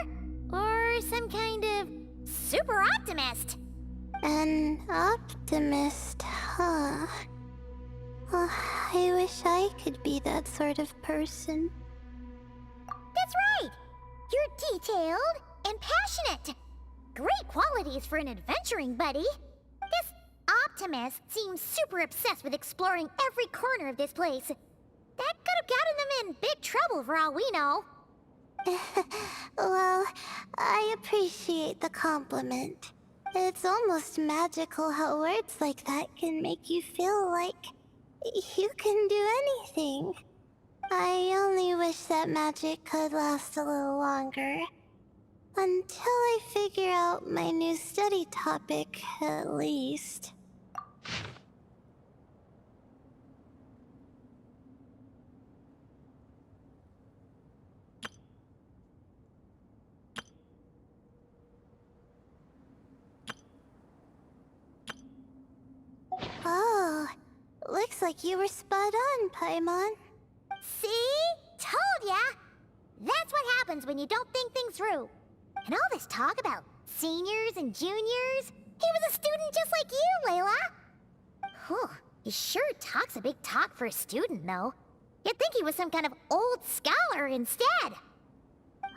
or some kind of super optimist. An optimist, huh? Oh, I wish I could be that sort of person. That's right! You're detailed and passionate. Great qualities for an adventuring buddy. This optimist seems super obsessed with exploring every corner of this place. That could have gotten them in big trouble for all we know. Well, I appreciate the compliment. It's almost magical how words like that can make you feel like you can do anything. I only wish that magic could last a little longer. Until I figure out my new study topic, at least. Oh, looks like you were spot on, Paimon. See? Told ya! That's what happens when you don't think things through. And all this talk about seniors and juniors, he was a student just like you, Layla. Whew, he sure talks a big talk for a student, though. You'd think he was some kind of old scholar instead.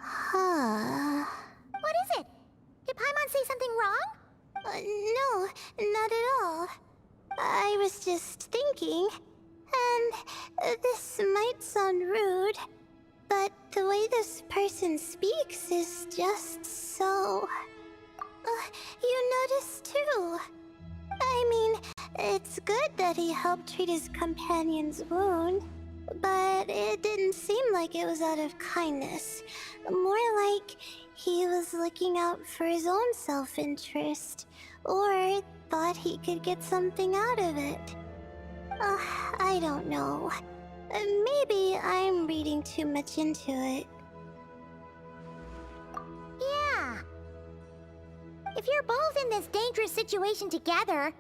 Huh. What is it? Did Paimon say something wrong? No, not at all. I was just thinking, and this might sound rude, but the way this person speaks is just so... you noticed too. I mean, it's good that he helped treat his companion's wound, but it didn't seem like it was out of kindness. More like he was looking out for his own self-interest, or thought he could get something out of it. I don't know. Maybe I'm reading too much into it. Yeah. If you're both in this dangerous situation together,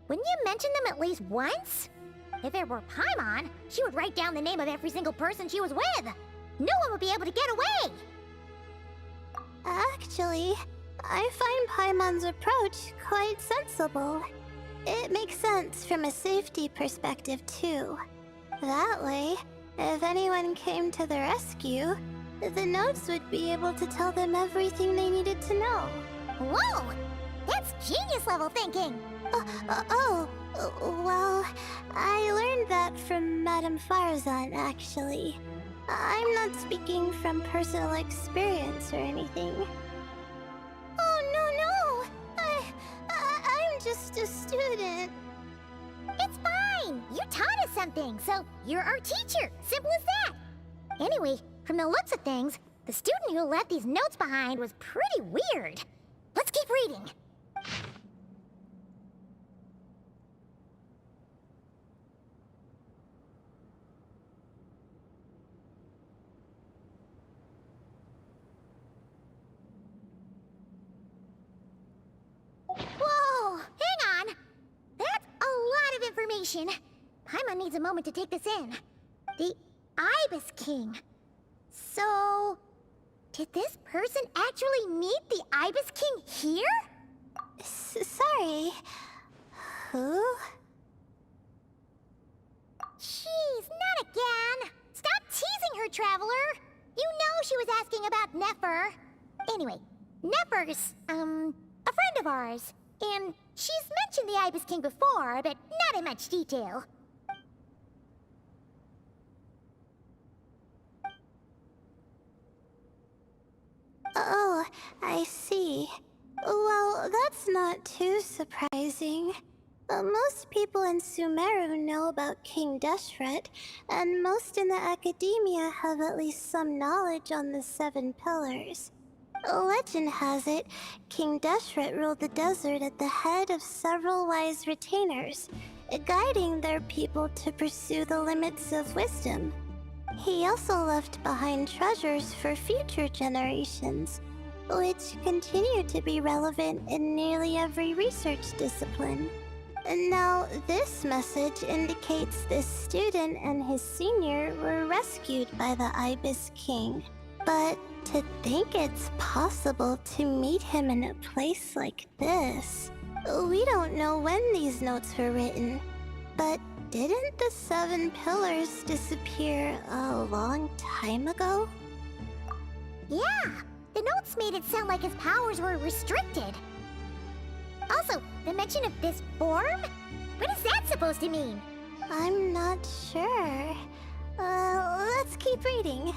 wouldn't you mention them at least once? If it were Paimon, she would write down the name of every single person she was with. No one would be able to get away. Actually, I find Paimon's approach quite sensible. It makes sense from a safety perspective, too. That way, if anyone came to the rescue, the notes would be able to tell them everything they needed to know. Whoa! That's genius-level thinking! Well, I learned that from Madame Farazan, actually. I'm not speaking from personal experience or anything. Oh, no! I'm just a student. It's fine! You taught us something, so you're our teacher. Simple as that. Anyway, from the looks of things, the student who left these notes behind was pretty weird. Let's keep reading. Whoa! Hang on! That's a lot of information. Paimon needs a moment to take this in. The Ibis King. So... did this person actually meet the Ibis King here? Sorry. Who? Jeez, not again! Stop teasing her, Traveler! You know she was asking about Nefer. Anyway, Nefer's, a friend of ours. And she's mentioned the Ibis King before, but not in much detail. Oh, I see. Well, that's not too surprising. Most people in Sumeru know about King Deshret, and most in the academia have at least some knowledge on the 7 pillars. Legend has it, King Deshret ruled the desert at the head of several wise retainers, guiding their people to pursue the limits of wisdom. He also left behind treasures for future generations, which continue to be relevant in nearly every research discipline. Now, this message indicates this student and his senior were rescued by the Ibis King. But to think it's possible to meet him in a place like this... We don't know when these notes were written, but didn't the 7 pillars disappear a long time ago? Yeah, the notes made it sound like his powers were restricted. Also, the mention of this form? What is that supposed to mean? I'm not sure. Let's keep reading.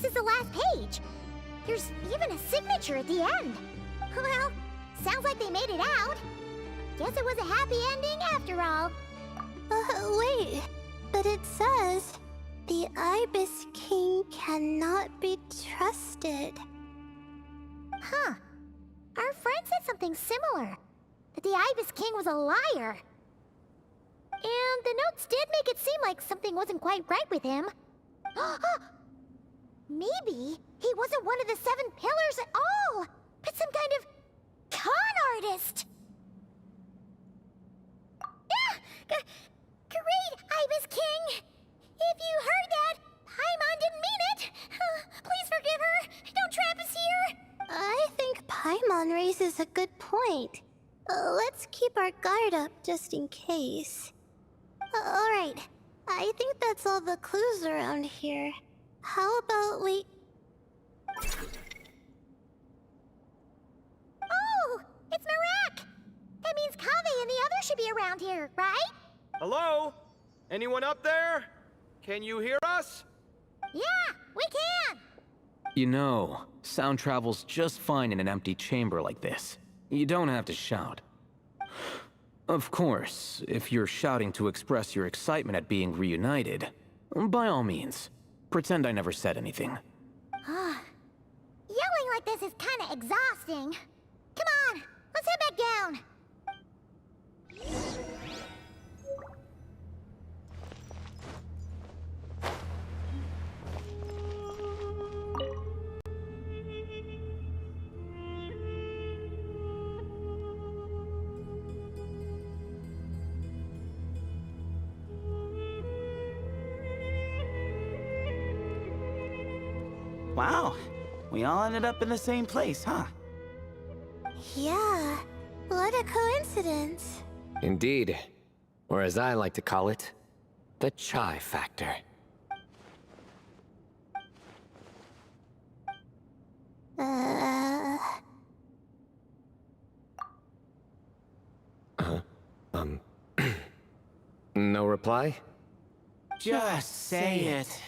this is the last page. There's even a signature at the end. Well, sounds like they made it out. Guess it was a happy ending after all. Wait. But it says, the Ibis King cannot be trusted. Huh. Our friend said something similar. That the Ibis King was a liar. And the notes did make it seem like something wasn't quite right with him. Maybe he wasn't one of the 7 pillars at all, but some kind of con artist. Great, Ibis King! If you heard that, Paimon didn't mean it! Please forgive her! Don't trap us here! I think Paimon raises a good point. Let's keep our guard up just in case. Alright, I think that's all the clues around here. How about we... Oh! It's Marak! That means Kaveh and the others should be around here, right? Hello? Anyone up there? Can you hear us? Yeah, we can! You know, sound travels just fine in an empty chamber like this. You don't have to shout. Of course, if you're shouting to express your excitement at being reunited, by all means, pretend I never said anything. Yelling like this is kinda exhausting. Come on, let's head back down. Wow, we all ended up in the same place, huh? Yeah, what a coincidence. Indeed. Or as I like to call it, the chai factor. No reply? Just say it.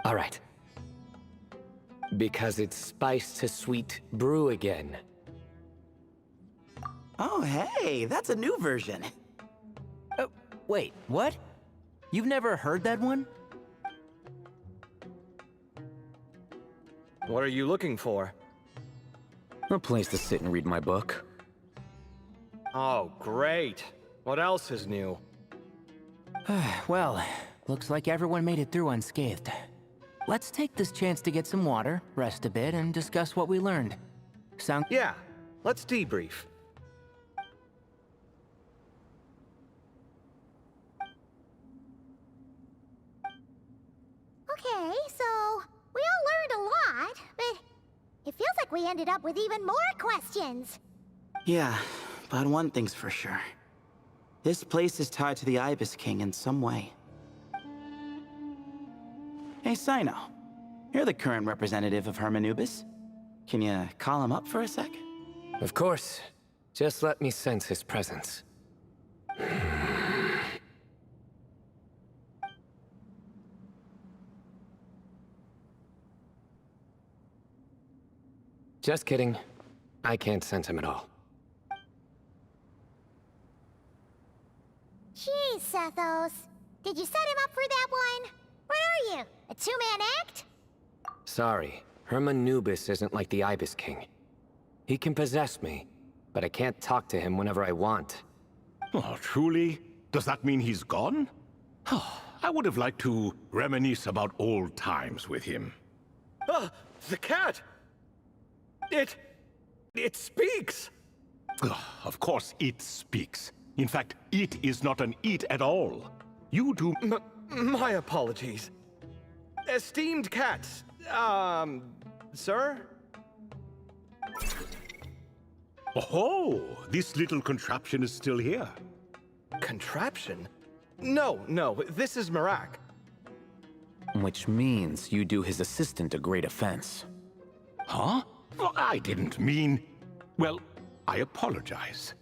All right. Because it's spice to sweet brew again. Oh, hey, that's a new version. Oh, wait, what? You've never heard that one? What are you looking for? A place to sit and read my book. Oh, great. What else is new? Well, looks like everyone made it through unscathed. Let's take this chance to get some water, rest a bit, and discuss what we learned. Sound... Yeah, let's debrief. Okay, so we all learned a lot, but it feels like we ended up with even more questions. Yeah, but one thing's for sure. This place is tied to the Ibis King in some way. Hey, Sino. You're the current representative of Hermanubis. Can you call him up for a sec? Of course. Just let me sense his presence. Just kidding. I can't sense him at all. Jeez, Sethos. Did you set him up for that one? What are you, a two-man act? Sorry, Hermanubis isn't like the Ibis King. He can possess me, but I can't talk to him whenever I want. Oh, truly? Does that mean he's gone? I would have liked to reminisce about old times with him. Ah, the cat! It speaks! Of course it speaks. In fact, it is not an it at all. You do... My apologies. Esteemed cats, sir? Oh, this little contraption is still here. Contraption? No, this is Marak. Which means you do his assistant a great offense. Huh? Well, I didn't mean... Well, I apologize.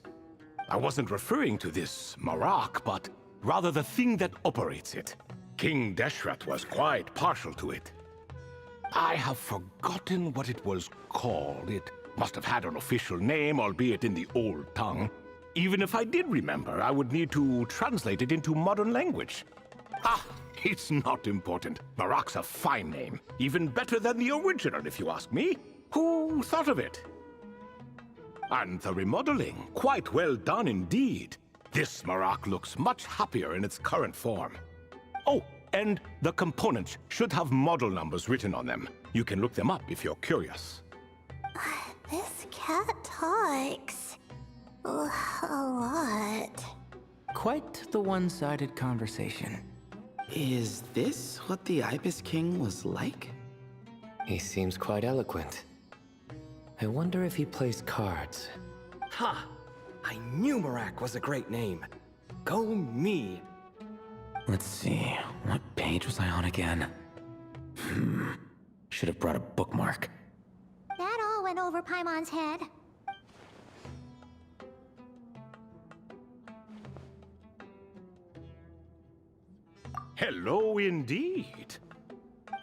I wasn't referring to this Marak, but rather the thing that operates it. King Deshret was quite partial to it. I have forgotten what it was called. It must have had an official name, albeit in the old tongue. Even if I did remember, I would need to translate it into modern language. Ah, it's not important. Marock's a fine name. Even better than the original, if you ask me. Who thought of it? And the remodeling, quite well done indeed. This Marock looks much happier in its current form. Oh, and the components should have model numbers written on them. You can look them up if you're curious. This cat talks a lot. Quite the one-sided conversation. Is this what the Ibis King was like? He seems quite eloquent. I wonder if he plays cards. Ha! I knew Marak was a great name. Go me! Let's see, what page was I on again? Should have brought a bookmark. That all went over Paimon's head. Hello indeed.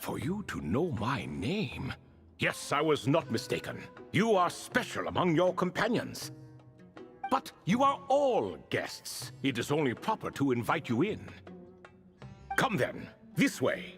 For you to know my name. Yes, I was not mistaken. You are special among your companions. But you are all guests. It is only proper to invite you in. Come then, this way.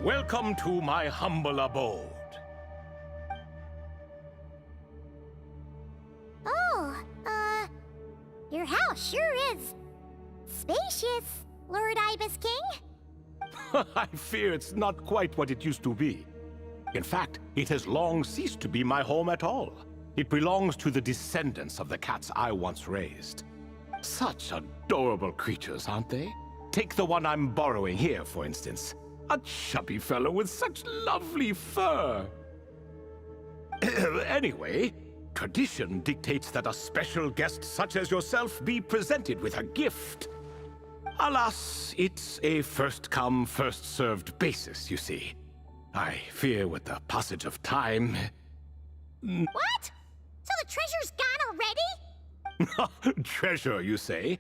Welcome to my humble abode. Oh, your house sure is spacious, Lord Ibis King. I fear it's not quite what it used to be. In fact, it has long ceased to be my home at all. It belongs to the descendants of the cats I once raised. Such adorable creatures, aren't they? Take the one I'm borrowing here, for instance. A chubby fellow with such lovely fur. Anyway, tradition dictates that a special guest such as yourself be presented with a gift. Alas, it's a first-come, first-served basis, you see. I fear with the passage of time... What? So the treasure's gone already? Treasure, you say?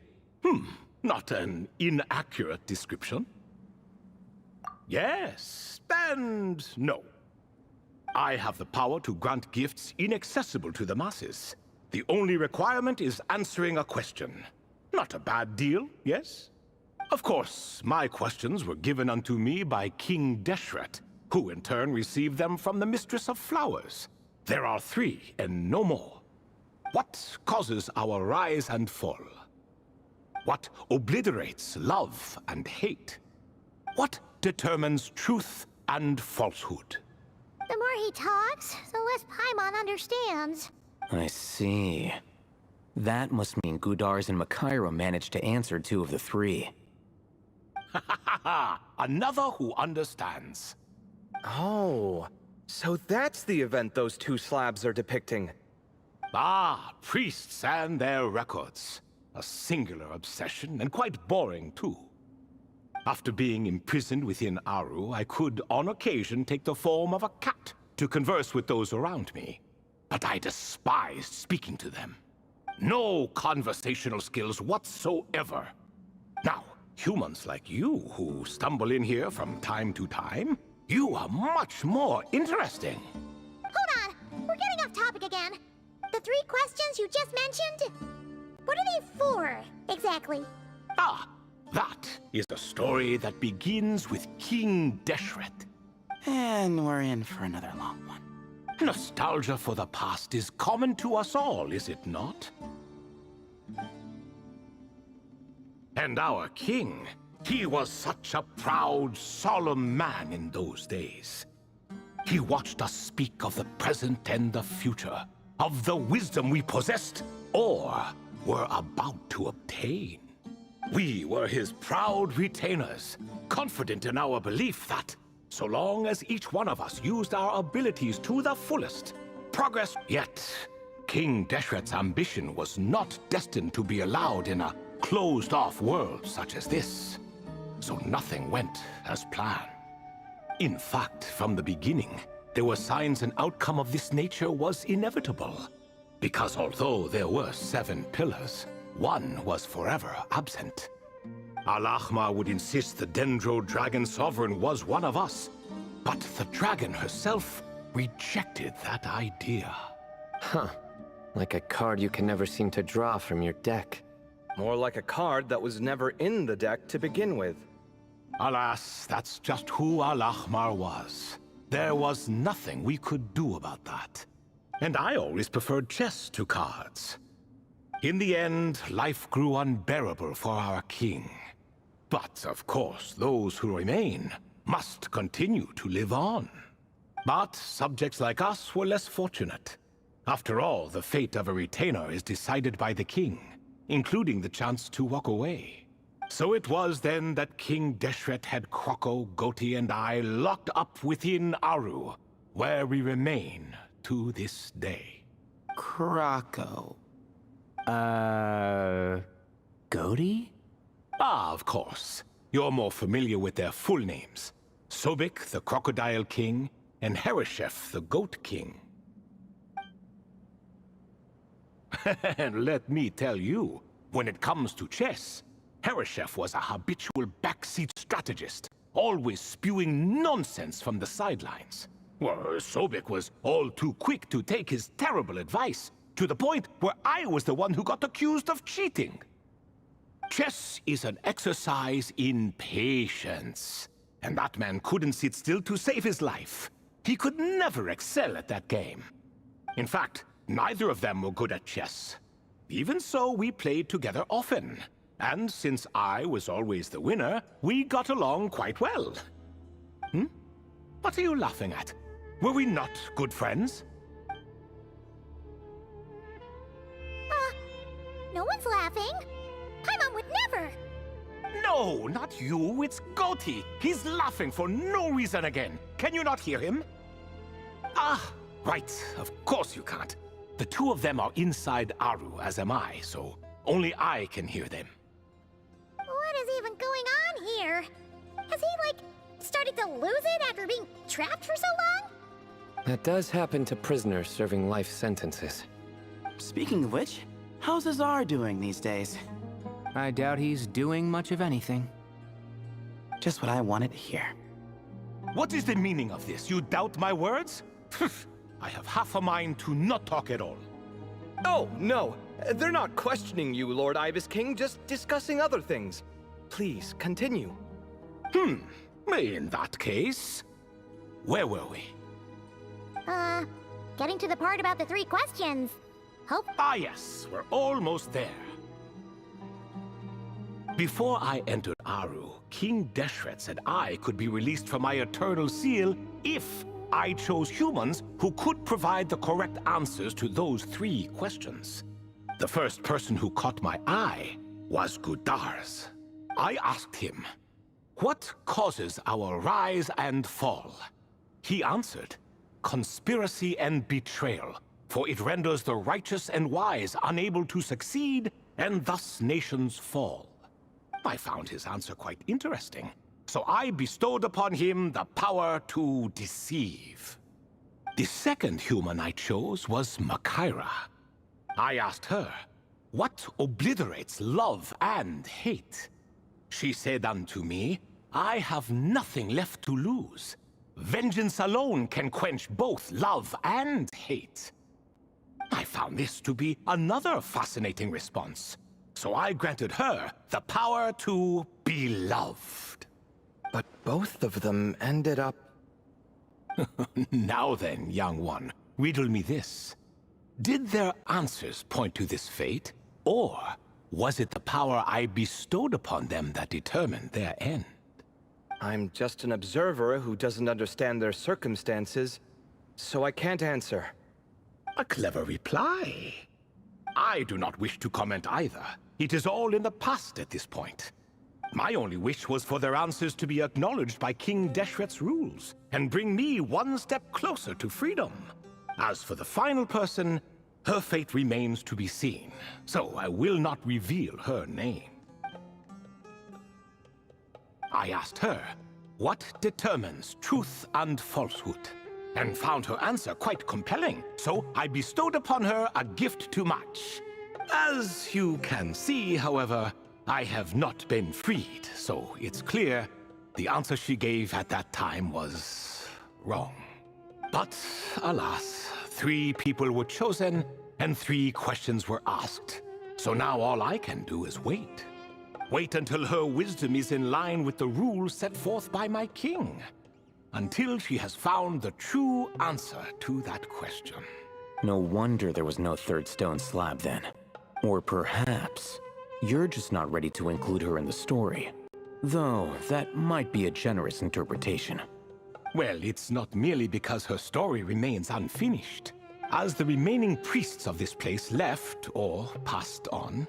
Not an inaccurate description. Yes, and no. I have the power to grant gifts inaccessible to the masses. The only requirement is answering a question. Not a bad deal, yes? Of course, my questions were given unto me by King Deshret, who in turn received them from the Mistress of Flowers. There are 3, and no more. What causes our rise and fall? What obliterates love and hate? What determines truth and falsehood? The more he talks, the less Paimon understands. I see. That must mean Gudars and Makaira managed to answer 2 of the 3. Another who understands. Oh, so that's the event those 2 slabs are depicting. Ah, priests and their records. A singular obsession, and quite boring too. After being imprisoned within Aru, I could, on occasion, take the form of a cat to converse with those around me. But I despised speaking to them. No conversational skills whatsoever. Now, humans like you who stumble in here from time to time, you are much more interesting. Hold on, we're getting off topic again. The 3 questions you just mentioned? What are they for, exactly? Ah, that is a story that begins with King Deshret. And we're in for another long one. Nostalgia for the past is common to us all, is it not? And our king, he was such a proud, solemn man in those days. He watched us speak of the present and the future, of the wisdom we possessed or were about to obtain. We were his proud retainers, confident in our belief that, so long as each one of us used our abilities to the fullest, progress. Yet, King Deshret's ambition was not destined to be allowed in a closed-off world such as this. So nothing went as planned. In fact, from the beginning, there were signs an outcome of this nature was inevitable. Because although there were 7 pillars, one was forever absent. Al-Ahmar would insist the Dendro Dragon Sovereign was one of us, but the dragon herself rejected that idea. Huh. Like a card you can never seem to draw from your deck. More like a card that was never in the deck to begin with. Alas, that's just who Al-Ahmar was. There was nothing we could do about that. And I always preferred chess to cards. In the end, life grew unbearable for our king. But, of course, those who remain must continue to live on. But subjects like us were less fortunate. After all, the fate of a retainer is decided by the king, including the chance to walk away. So it was then that King Deshret had Kroko, Goti, and I locked up within Aru, where we remain to this day. Kroko. Goti? Ah, of course. You're more familiar with their full names. Sobek, the Crocodile King, and Hereshef, the Goat King. And let me tell you, when it comes to chess, Hereshef was a habitual backseat strategist, always spewing nonsense from the sidelines. Well, Sobek was all too quick to take his terrible advice, to the point where I was the one who got accused of cheating. Chess is an exercise in patience, and that man couldn't sit still to save his life. He could never excel at that game. In fact, neither of them were good at chess. Even so, we played together often. And since I was always the winner, we got along quite well. What are you laughing at? Were we not good friends? No one's laughing. Paimon would never. No, not you. It's Goti. He's laughing for no reason again. Can you not hear him? Ah, right. Of course you can't. The two of them are inside Aru, as am I, so only I can hear them. What is even going on here? Has he, started to lose it after being trapped for so long? That does happen to prisoners serving life sentences. Speaking of which, how's Azar doing these days? I doubt he's doing much of anything. Just what I wanted to hear. What is the meaning of this? You doubt my words? I have half a mind to not talk at all. Oh, no. They're not questioning you, Lord Ibis King, just discussing other things. Please, continue. In that case, where were we? Getting to the part about the 3 questions. Hope. Ah, yes, we're almost there. Before I entered Aru, King Deshret said I could be released from my eternal seal if I chose humans who could provide the correct answers to those 3 questions. The first person who caught my eye was Gudars. I asked him, what causes our rise and fall? He answered, conspiracy and betrayal, for it renders the righteous and wise unable to succeed, and thus nations fall. I found his answer quite interesting, so I bestowed upon him the power to deceive. The second human I chose was Makaira. I asked her, what obliterates love and hate? She said unto me, I have nothing left to lose. Vengeance alone can quench both love and hate. I found this to be another fascinating response, so I granted her the power to be loved. But both of them ended up... Now then, young one, riddle me this. Did their answers point to this fate, or was it the power I bestowed upon them that determined their end? I'm just an observer who doesn't understand their circumstances, so I can't answer. A clever reply. I do not wish to comment either. It is all in the past at this point. My only wish was for their answers to be acknowledged by King Deshret's rules, and bring me one step closer to freedom. As for the final person, her fate remains to be seen, so I will not reveal her name. I asked her, what determines truth and falsehood? And found her answer quite compelling, so I bestowed upon her a gift to match. As you can see, however, I have not been freed, so it's clear the answer she gave at that time was wrong. But alas, 3 people were chosen and 3 questions were asked. So now all I can do is wait. Wait until her wisdom is in line with the rules set forth by my king. Until she has found the true answer to that question. No wonder there was no third stone slab then. Or perhaps you're just not ready to include her in the story. Though that might be a generous interpretation. Well, it's not merely because her story remains unfinished. As the remaining priests of this place left or passed on,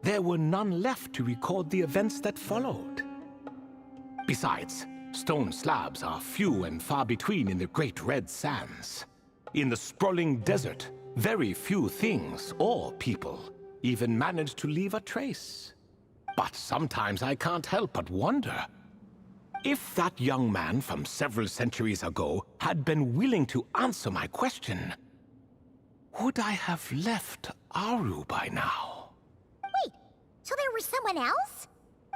there were none left to record the events that followed. Besides, stone slabs are few and far between in the Great Red Sands. In the sprawling desert, very few things or people even manage to leave a trace. But sometimes I can't help but wonder, if that young man from several centuries ago had been willing to answer my question, would I have left Aru by now? Wait, so there was someone else?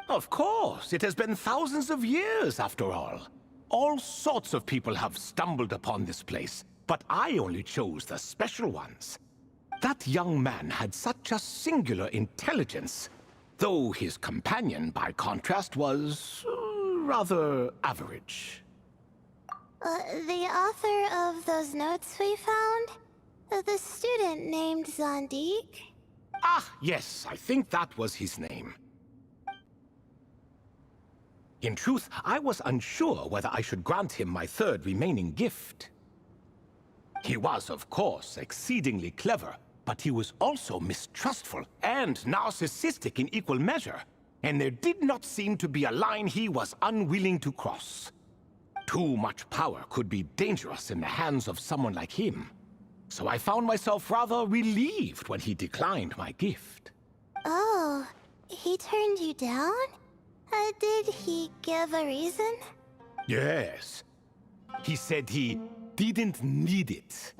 Of course, it has been thousands of years after all. All sorts of people have stumbled upon this place, but I only chose the special ones. That young man had such a singular intelligence, though his companion, by contrast, was rather average. The author of those notes we found? The student named Zandik? Ah, yes, I think that was his name. In truth, I was unsure whether I should grant him my third remaining gift. He was, of course, exceedingly clever, but he was also mistrustful and narcissistic in equal measure, and there did not seem to be a line he was unwilling to cross. Too much power could be dangerous in the hands of someone like him, so I found myself rather relieved when he declined my gift. Oh, he turned you down? Did he give a reason? Yes. He said he didn't need it.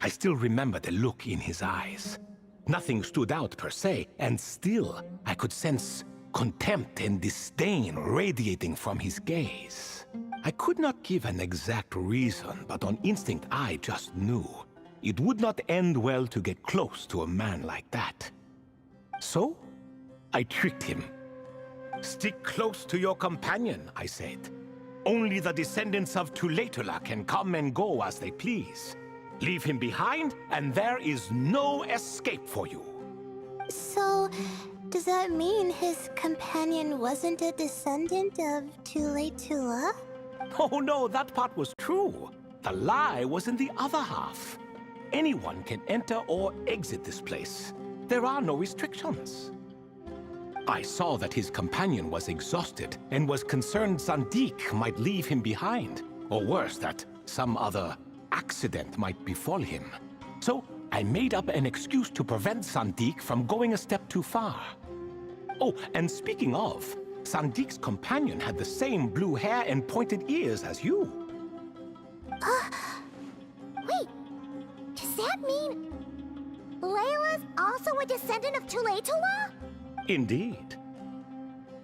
I still remember the look in his eyes. Nothing stood out per se, and still I could sense contempt and disdain radiating from his gaze. I could not give an exact reason, but on instinct I just knew it would not end well to get close to a man like that. So, I tricked him. Stick close to your companion, I said. Only the descendants of Tulatula can come and go as they please. Leave him behind, and there is no escape for you. So, does that mean his companion wasn't a descendant of Tulatula? Oh no, that part was true. The lie was in the other half. Anyone can enter or exit this place. There are no restrictions. I saw that his companion was exhausted and was concerned Zandik might leave him behind, or worse, that some other accident might befall him. So I made up an excuse to prevent Zandik from going a step too far. Oh, and speaking of, Sandik's companion had the same blue hair and pointed ears as you. Wait, does that mean Layla's also a descendant of Tulatula? Indeed.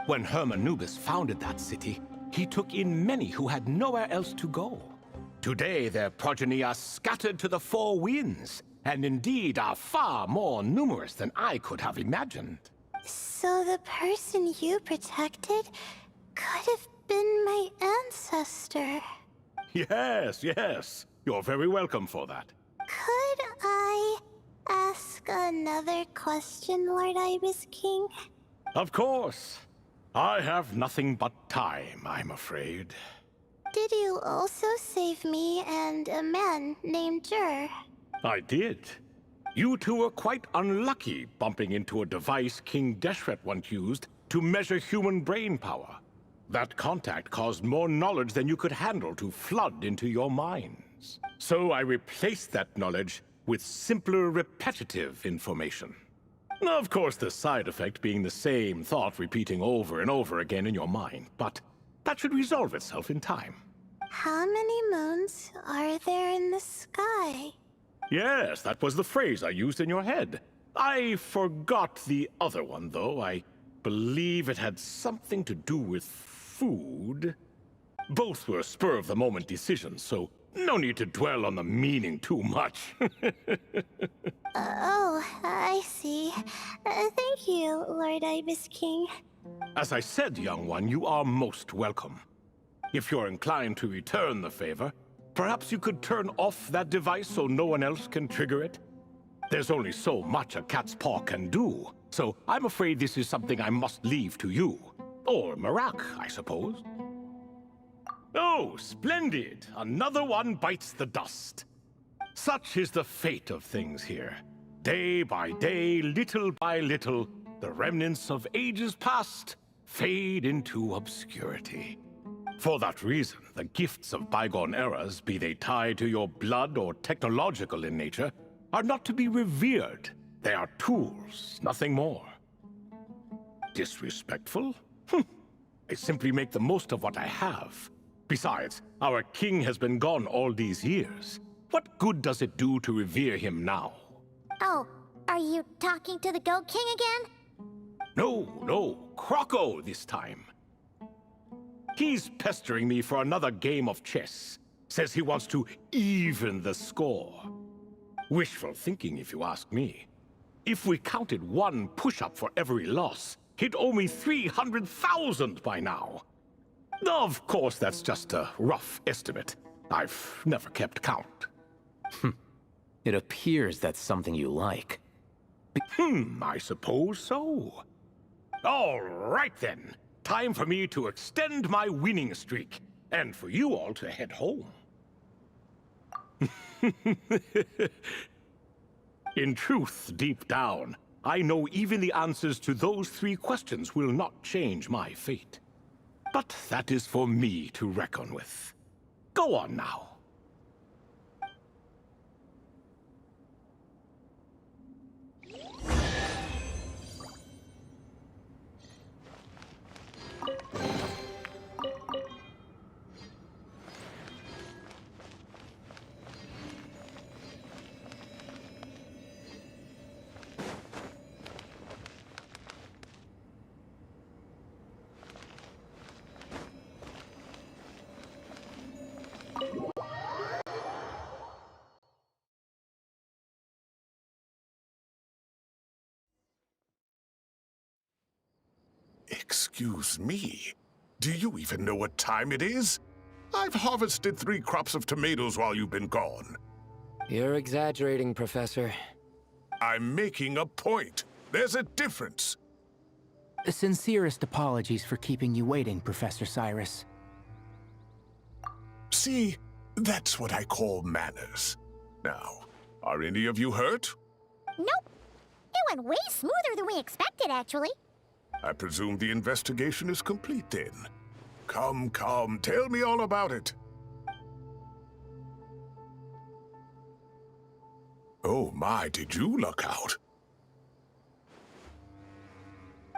When Hermanubis founded that city, he took in many who had nowhere else to go. Today, their progeny are scattered to the 4 winds, and indeed are far more numerous than I could have imagined. So the person you protected could have been my ancestor. Yes, yes. You're very welcome for that. Could I ask another question, Lord Ibis King? Of course. I have nothing but time, I'm afraid. Did you also save me and a man named Jur? I did. You two were quite unlucky bumping into a device King Deshret once used to measure human brain power. That contact caused more knowledge than you could handle to flood into your minds. So I replaced that knowledge with simpler, repetitive information. Of course, the side effect being the same thought repeating over and over again in your mind, but that should resolve itself in time. How many moons are there in the sky? Yes, that was the phrase I used in your head. I forgot the other one, though. I believe it had something to do with food. Both were spur-of-the-moment decisions, so no need to dwell on the meaning too much. Oh, I see. Thank you, Lord Ibis King. As I said, young one, you are most welcome. If you're inclined to return the favor, perhaps you could turn off that device so no one else can trigger it? There's only so much a cat's paw can do, so I'm afraid this is something I must leave to you. Or Marak, I suppose. Oh, splendid! Another one bites the dust. Such is the fate of things here. Day by day, little by little, the remnants of ages past fade into obscurity. For that reason, the gifts of bygone eras, be they tied to your blood or technological in nature, are not to be revered. They are tools, nothing more. Disrespectful? I simply make the most of what I have. Besides, our king has been gone all these years. What good does it do to revere him now? Oh, are you talking to the Goat King again? No, Croco this time. He's pestering me for another game of chess. Says he wants to even the score. Wishful thinking, if you ask me. If we counted one push-up for every loss, he'd owe me 300,000 by now. Of course, that's just a rough estimate. I've never kept count. It appears that's something you like. I suppose so. All right then. Time for me to extend my winning streak, and for you all to head home. In truth, deep down, I know even the answers to those 3 questions will not change my fate. But that is for me to reckon with. Go on now. Excuse me, do you even know what time it is? I've harvested 3 crops of tomatoes while you've been gone. You're exaggerating, Professor. I'm making a point. There's a difference. The sincerest apologies for keeping you waiting, Professor Cyrus. See, that's what I call manners. Now, are any of you hurt? Nope. It went way smoother than we expected, actually. I presume the investigation is complete then. Come, tell me all about it. Oh my, did you luck out?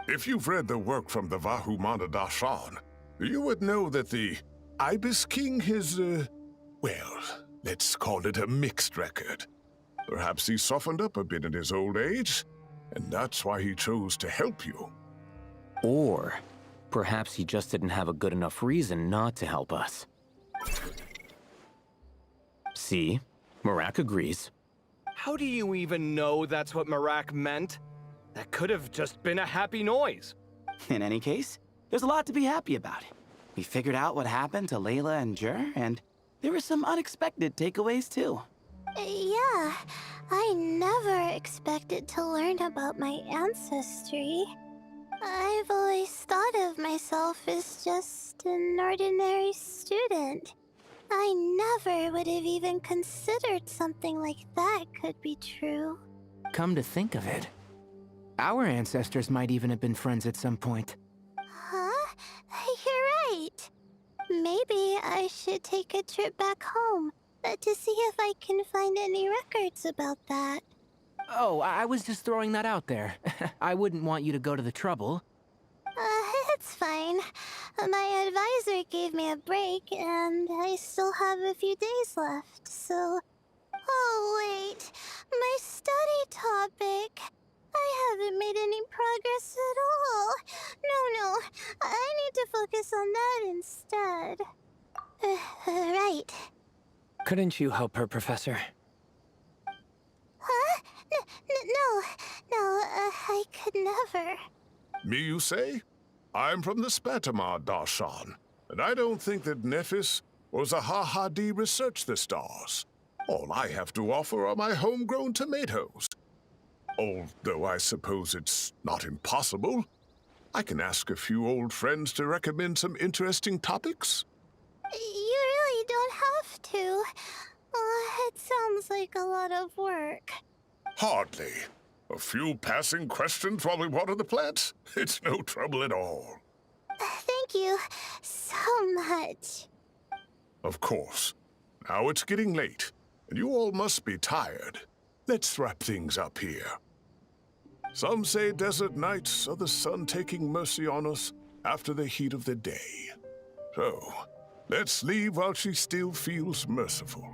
If you've read the work from the Vahumana Dashan, you would know that the Ibis King has, well, let's call it a mixed record. Perhaps he softened up a bit in his old age, and that's why he chose to help you. Or perhaps he just didn't have a good enough reason not to help us. See? Marak agrees. How do you even know that's what Marak meant? That could have just been a happy noise. In any case, there's a lot to be happy about. We figured out what happened to Layla and Jur, and There were some unexpected takeaways, too. Yeah, I never expected to learn about my ancestry. I've always thought of myself as just an ordinary student. I never would have even considered something like that could be true. Come to think of it, our ancestors might even have been friends at some point. Huh? You're right. Maybe I should take a trip back home to see if I can find any records about that. Oh, I was just throwing that out there. I wouldn't want you to go to the trouble. It's fine. My advisor gave me a break, and I still have a few days left, so... Oh, wait. My study topic. I haven't made any progress at all. No. I need to focus on that instead. Right. Couldn't you help her, Professor? Huh? No, I could never. Me, you say? I'm from the Spatamar Darshan, and I don't think that Nephis or Zahahadi researched the stars. All I have to offer are my homegrown tomatoes. Although I suppose it's not impossible. I can ask a few old friends to recommend some interesting topics. You really don't have to. It sounds like a lot of work. Hardly. A few passing questions while we water the plants? It's no trouble at all. Thank you so much. Of course. Now it's getting late, and you all must be tired. Let's wrap things up here. Some say desert nights are the sun taking mercy on us after the heat of the day. So, let's leave while she still feels merciful.